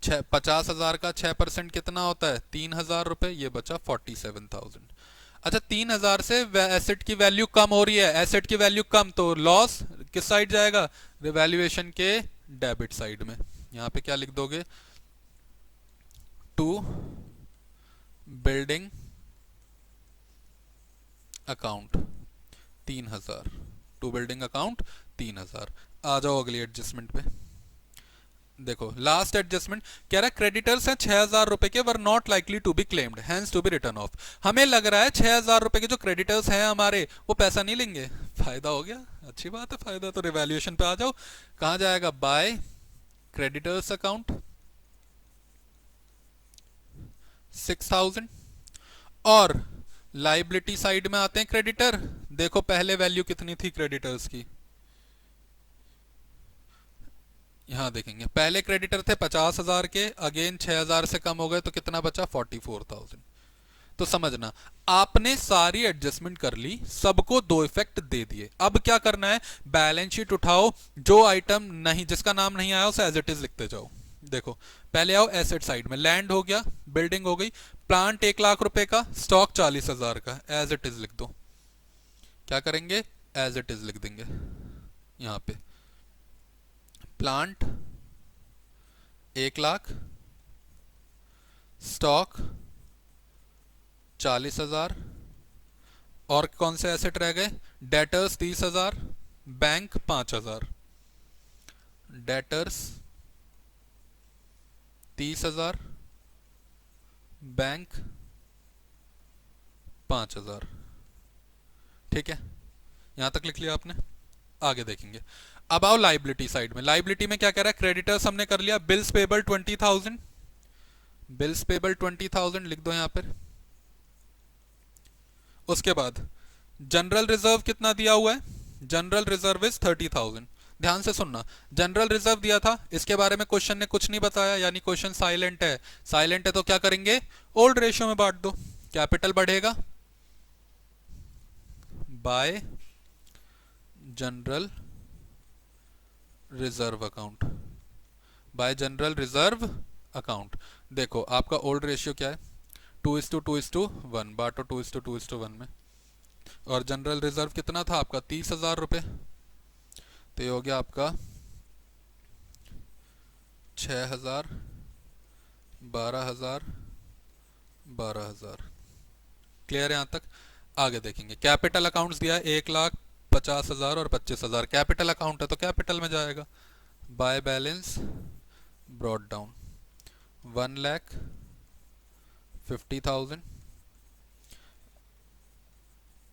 A: 50,000 का 6% कितना होता है, 3,000 रुपए, ये बचा 47,000। अच्छा 3,000 से एसेट की वैल्यू कम हो रही है, एसेट की वैल्यू कम, तो लॉस किस साइड जाएगा, रिवैल्यूएशन के डेबिट साइड में। यहां पे क्या लिख दोगे, to building account 3,000, to building account 3,000। आ जाओ अगली एडजस्टमेंट पे। देखो लास्ट एडजस्टमेंट कह रहा है, क्रेडिटर्स हैं 6,000 रुपए के, were not likely to be claimed, hence to be written off. हमें लग रहा है 6,000 रुपए के जो क्रेडिटर्स हैं हमारे, वो पैसा नहीं लेंगे। फायदा हो गया, अच्छी बात है, फायदा तो रिवैल्यूएशन पे आ जाओ। कहां जाएगा, बाय क्रेडिटर्स अकाउंट 6,000। और लाइबिलिटी साइड में आते हैं क्रेडिटर। देखो पहले वैल्यू कितनी थी क्रेडिटर्स की, यहां देखेंगे, पहले क्रेडिटर थे 50,000 के, अगेन 6,000 से कम हो गए तो कितना बचा, 44,000। तो समझना, आपने सारी एडजस्टमेंट कर ली, सबको दो इफेक्ट दे दिए। अब क्या करना है, बैलेंस शीट उठाओ, जो आइटम नहीं, जिसका नाम नहीं आया उसे एज इट इज लिखते जाओ। देखो पहले आओ एसेट साइड में, लैंड हो गया, बिल्डिंग हो गई, प्लांट 1,00,000 रुपए का, स्टॉक 40,000 का, एज इट इज लिख दो। क्या करेंगे, एज इट इज लिख देंगे। यहां पे प्लांट 1,00,000, स्टॉक 40,000, और कौन से एसेट रह गए, डेटर्स 30,000, बैंक 5,000, डेटर्स 30,000, बैंक 5,000। ठीक है, यहाँ तक लिख लिया आपने, आगे देखेंगे। अब आओ लाइबिलिटी साइड में। लाइबिलिटी में क्या कह रहा है, क्रेडिटर्स हमने कर लिया, बिल्स पेबल 20,000, बिल्स पेबल 20,000 लिख दो यहाँ पर। उसके बाद जनरल रिजर्व कितना दिया हुआ है, जनरल रिजर्व इज 30,000। ध्यान से सुनना, जनरल रिजर्व दिया था, इसके बारे में क्वेश्चन ने कुछ नहीं बताया, यानी क्वेश्चन साइलेंट है। साइलेंट है तो क्या करेंगे, ओल्ड रेशियो में बांट दो। कैपिटल बढ़ेगा bye general reserve account, bye general reserve account. देखो आपका ओल्ड रेशियो क्या है, 2:2:1, बांटो 2:2:1 में। और जनरल रिजर्व कितना था आपका, 30,000 रुपये, तो ये हो गया आपका 6,000, 12,000, 12,000। क्लियर है यहाँ तक, आगे देखेंगे। कैपिटल अकाउंट्स दिया है 1,50,000 और 25,000, कैपिटल अकाउंट है तो कैपिटल में जाएगा। By balance brought down 1,50,000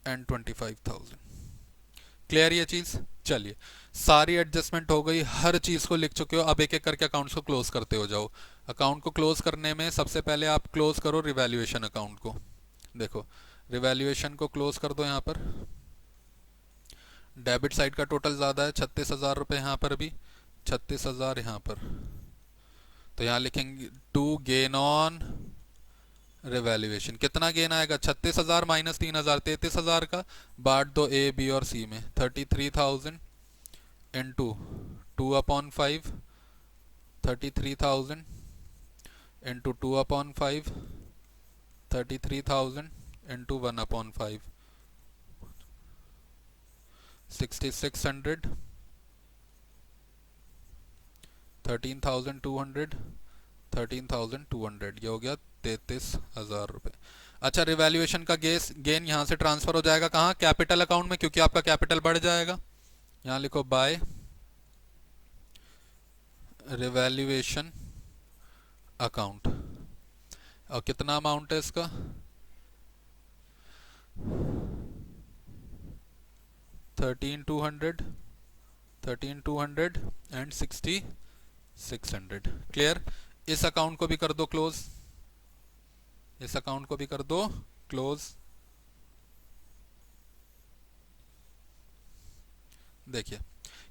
A: and 25,000। Clear ये चीज, चलिए सारी एडजस्टमेंट हो गई, हर चीज को लिख चुके हो। अब एक एक करके अकाउंट्स को क्लोज करते हो जाओ। अकाउंट को क्लोज करने में सबसे पहले आप क्लोज करो रिवैल्यूएशन अकाउंट को। देखो रिवैल्यूएशन को क्लोज कर दो यहाँ पर। डेबिट साइड का टोटल ज़्यादा है, 36,000 रुपये यहाँ पर भी, 36,000 यहाँ पर, तो यहाँ लिखेंगे टू गेन ऑन रिवैल्यूएशन। कितना गेन आएगा, 36,000 माइनस 3,000, 33,000 का, बांट दो ए बी और सी में। 33,000 इंटू 2/5, 33,000 इंटू 2/5, 33,000 इंटू 1/5, 6,600, 13,200, 13,200, ये हो गया 33,000 रुपये। अच्छा रिवैल्यूएशन का गेन यहाँ से ट्रांसफर हो जाएगा कहाँ, कैपिटल अकाउंट में, क्योंकि आपका कैपिटल बढ़ जाएगा। यहाँ लिखो बाय रिवैल्यूएशन अकाउंट, और कितना अमाउंट है इसका, 13,200, 13,200 एंड 6,600। क्लियर, इस अकाउंट को भी कर दो क्लोज, इस अकाउंट को भी कर दो क्लोज। देखिए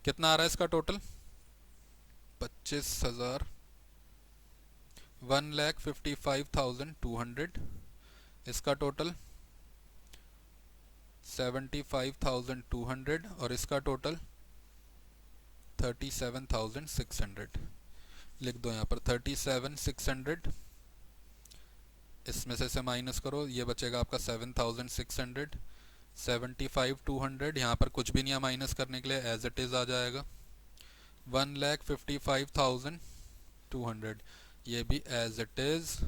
A: कितना आ रहा है इसका टोटल, 25,000, 1,55,200, इसका टोटल 75,200 और इसका टोटल 37,600। लिख दो यहाँ पर 37,600, इसमें से माइनस करो, ये बचेगा आपका 7,600, 75,200, यहाँ पर कुछ भी नहीं है माइनस करने के लिए, एज इट इज़ आ जाएगा। 1,55,200, ये भी एज इट इज़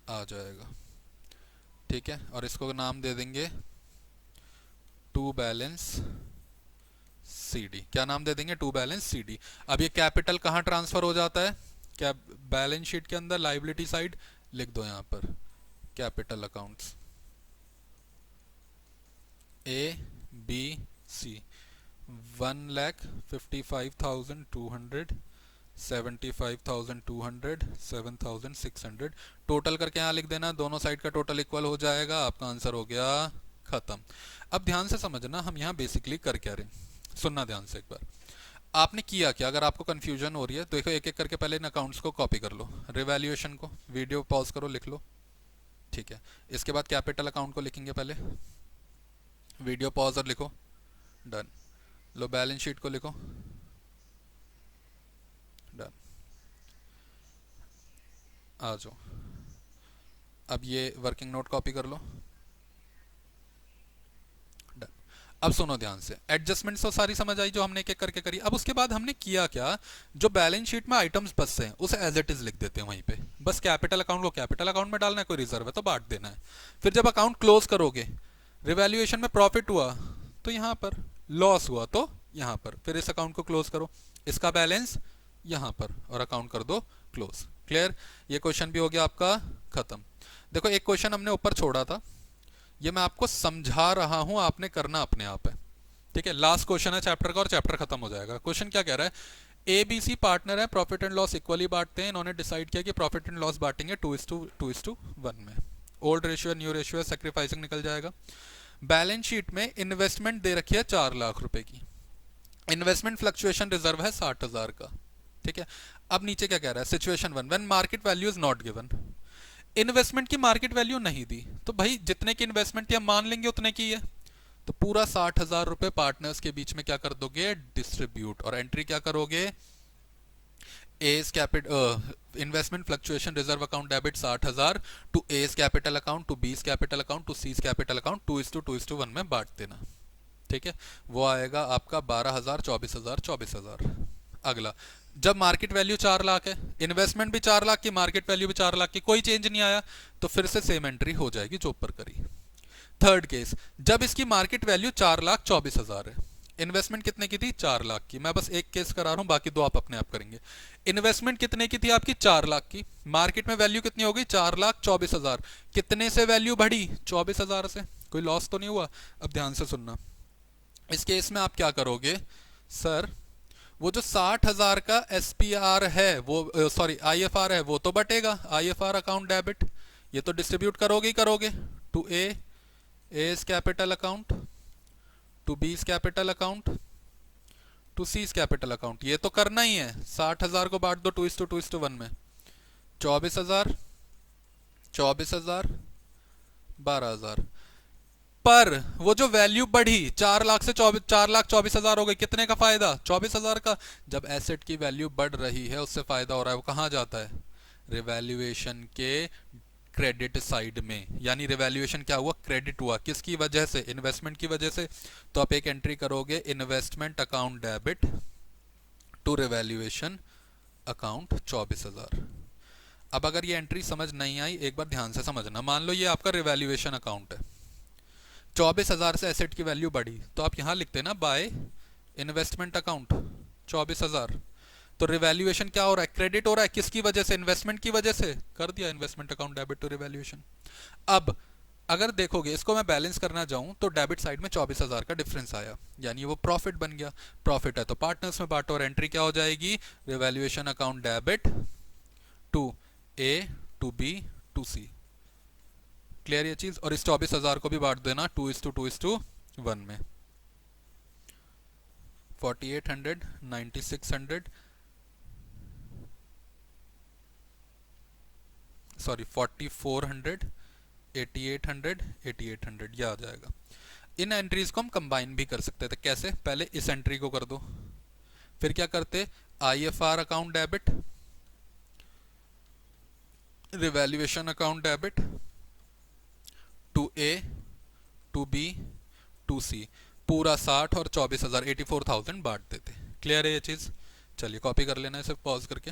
A: आ जाएगा। ठीक है, और इसको नाम दे देंगे टू बैलेंस सीडी। क्या नाम दे देंगे, टू बैलेंस सीडी। अब ये कैपिटल कहाँ ट्रांसफर हो जाता है, क्या बैलेंस शीट के अंदर, लाइबिलिटी साइड, लिख दो यहाँ पर capital accounts A B C. 1,55,200, 75,200, 7,600, total करके यहाँ लिख देना, दोनों साइड का टोटल इक्वल हो जाएगा, आपका आंसर हो गया खत्म। अब ध्यान से समझना हम यहाँ बेसिकली कर क्या रहे, सुनना ध्यान से एक बार। आपने किया क्या, अगर आपको कंफ्यूजन हो रही है तो देखो एक एक करके पहले इन अकाउंट्स को कॉपी कर लो, रिवैल्यूएशन को, वीडियो पॉज करो, लिख लो। ठीक है, इसके बाद कैपिटल अकाउंट को लिखेंगे पहले, वीडियो पॉज और लिखो, डन। लो बैलेंस शीट को लिखो, डन। आ जाओ, अब ये वर्किंग नोट कॉपी कर लो, डन। अब सुनो ध्यान से, एडजस्टमेंट्स तो सारी समझ आई जो हमने एक एक करके करी। अब उसके बाद हमने किया क्या, जो बैलेंस शीट में आइटम्स बस हैं उसे एज इट इज लिख देते हैं वहीं पे, बस कैपिटल अकाउंट को कैपिटल अकाउंट में डालना है, कोई रिजर्व है तो बांट देना है। फिर जब अकाउंट क्लोज करोगे, रिवैल्यूएशन में प्रॉफिट हुआ तो यहाँ पर, लॉस हुआ तो यहाँ पर, फिर इस अकाउंट को क्लोज करो, इसका बैलेंस यहाँ पर, और अकाउंट कर दो क्लोज। क्लियर, ये क्वेश्चन भी हो गया आपका खत्म। देखो एक क्वेश्चन हमने ऊपर छोड़ा था, ये मैं आपको समझा रहा हूं, आपने करना अपने आप है। ठीक है, लास्ट क्वेश्चन है चैप्टर का और चैप्टर खत्म हो जाएगा। क्वेश्चन क्या कह रहा है, ए बी सी पार्टनर है, प्रॉफिट एंड लॉस इक्वली बांटते हैं, इन्होंने डिसाइड किया कि प्रॉफिट एंड लॉस बांटेंगे 2:1 में। ओल्ड रेशियो न्यू रेशियो है, सेक्रीफाइसिंग निकल जाएगा। बैलेंस शीट में इन्वेस्टमेंट दे रखी है 4 लाख रुपए की, इन्वेस्टमेंट फ्लक्चुएशन रिजर्व है 60,000 का। ठीक है, अब नीचे क्या कह रहा है, situation 1, when market value is not given. Investment की मार्केट वैल्यू नहीं दी, तो भाई जितने की इन्वेस्टमेंट थी हम मान लेंगे उतने की है, तो पूरा 60,000 रुपए पार्टनर्स के बीच में क्या कर दोगे, डिस्ट्रीब्यूट। और एंट्री क्या करोगे, as capital investment fluctuation reserve account debit 60,000 to A's capital account, to B's capital account, to C's capital account, 2:2:1 में बांट देना। ठीक है, वो आएगा आपका 12,000, 24,000, 24,000। अगला, जब मार्केट वैल्यू 4 लाख है, इन्वेस्टमेंट भी 4 लाख की, मार्केट वैल्यू भी 4 लाख की, कोई चेंज नहीं आया, तो फिर से सेम एंट्री हो जाएगी जो ऊपर करी। थर्ड केस, जब इसकी मार्केट वैल्यू 4,24,000 है, इन्वेस्टमेंट कितने की थी, 4 लाख की। मैं बस एक केस करा रहा हूं, बाकी दो आप अपने आप करेंगे। इन्वेस्टमेंट कितने की थी आपकी, 4 लाख की, मार्केट में वैल्यू कितनी हो गई, 4,24,000। कितने से वैल्यू बढ़ी, 24,000 से। कोई लॉस तो नहीं हुआ। अब ध्यान से सुनना, इस केस में आप क्या करोगे, सर वो जो 60,000 का एसपीआर है, वो सॉरी आईएफआर है, वो तो बटेगा, आईएफआर अकाउंट डेबिट, ये तो डिस्ट्रीब्यूट करोगे ही करोगे, to A's capital account, to B's capital account, to C's capital account, ये तो करना ही है। 60,000 को बांट दो 2:1 में, 24,000, 24,000, 12,000। पर वो जो वैल्यू बढ़ी 4 लाख से 4,24,000 हो गई, कितने का फायदा, 24,000 का। जब एसेट की वैल्यू बढ़ रही है, उससे फायदा हो रहा है, वो कहां जाता है, रिवैल्यूएशन के क्रेडिट साइड में। यानी रिवैल्यूएशन क्या हुआ, क्रेडिट हुआ, किसकी वजह से, इन्वेस्टमेंट की वजह से। तो आप एक एंट्री करोगे, investment account debit to revaluation account 24,000। अब अगर ये एंट्री समझ नहीं आई, एक बार ध्यान से समझना। मान लो ये आपका रिवैल्यूएशन अकाउंट है, 24,000 से एसेट की वैल्यू बढ़ी, तो आप यहां लिखते ना बाय इन्वेस्टमेंट अकाउंट 24,000। तो रिवैल्यूएशन क्या हो रहा है, क्रेडिट हो रहा है, किसकी वजह से, इन्वेस्टमेंट की वजह से, कर दिया investment account debit to revaluation. अब अगर देखोगे इसको मैं बैलेंस करना चाहूं, तो डेबिट साइड में 24,000 का डिफरेंस आया, यानी वो प्रॉफिट बन गया। प्रॉफिट है तो पार्टनर्स में बांटो, और एंट्री क्या हो जाएगी, revaluation account debit to A, to B, to C. Clear ये चीज। और इस 24,000 को भी बांट देना 2:2:1 में, 4,800, 9,600, सॉरी 4,400, 8,800, 8,800, ये आ जाएगा। इन एंट्रीज को हम कंबाइन भी कर सकते थे। कैसे, पहले इस एंट्री को कर दो, फिर क्या करते, IFR account debit, revaluation account debit to A, to B, to C, पूरा 60 और 24,000, 84,000 बांट देते। क्लियर है ये चीज। चलिए कॉपी कर लेना इसे पॉज करके।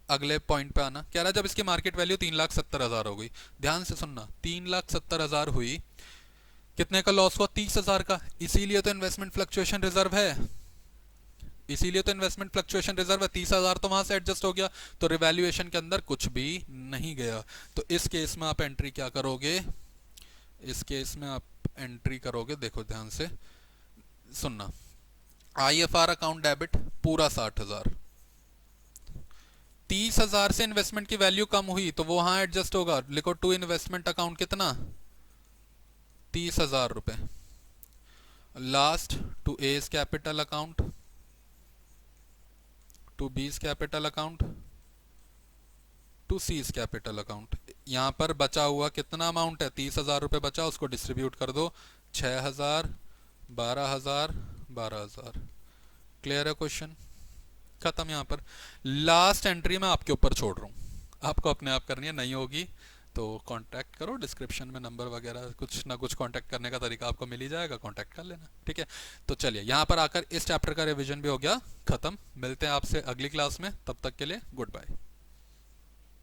A: अगले पॉइंट पे आना, कह रहा जब इसकी मार्केट वैल्यू 3,70,000 हो गई, ध्यान से सुनना, 3,70,000 हुई, कितने का लॉस हुआ, 30,000 का। इसीलिए तो इन्वेस्टमेंट फ्लक्चुएशन रिजर्व है, इसीलिए तो इन्वेस्टमेंट फ्लक्चुएशन रिजर्व है। 30,000 तो वहां से एडजस्ट हो गया, तो रिवैल्यूएशन के अंदर कुछ भी नहीं गया। तो इस केस में आप एंट्री क्या करोगे, इस केस में आप एंट्री करोगे, देखो ध्यान से सुनना, आईएफआर अकाउंट डेबिट पूरा 60,000, 30,000 से इन्वेस्टमेंट की वैल्यू कम हुई तो वो वहां एडजस्ट होगा, लिखो टू इन्वेस्टमेंट अकाउंट कितना, 30,000 रुपए। Last to A's capital account, to B's capital account, to C's capital account. यहां पर बचा हुआ कितना अमाउंट है, 30,000 रुपए बचा, उसको डिस्ट्रीब्यूट कर दो, 6,000, 12,000, 12,000। क्लियर है क्वेश्चन, खत्म। यहां पर लास्ट एंट्री मैं आपके ऊपर छोड़ रहा हूं, आपको अपने आप करनी है, नहीं होगी तो कांटेक्ट करो, डिस्क्रिप्शन में नंबर वगैरह कुछ ना कुछ कांटेक्ट करने का तरीका आपको मिल ही जाएगा, कांटेक्ट कर लेना। ठीक है, तो चलिए यहां पर आकर इस चैप्टर का रिवीजन भी हो गया खत्म। मिलते हैं आपसे अगली क्लास में, तब तक के लिए गुड बाय।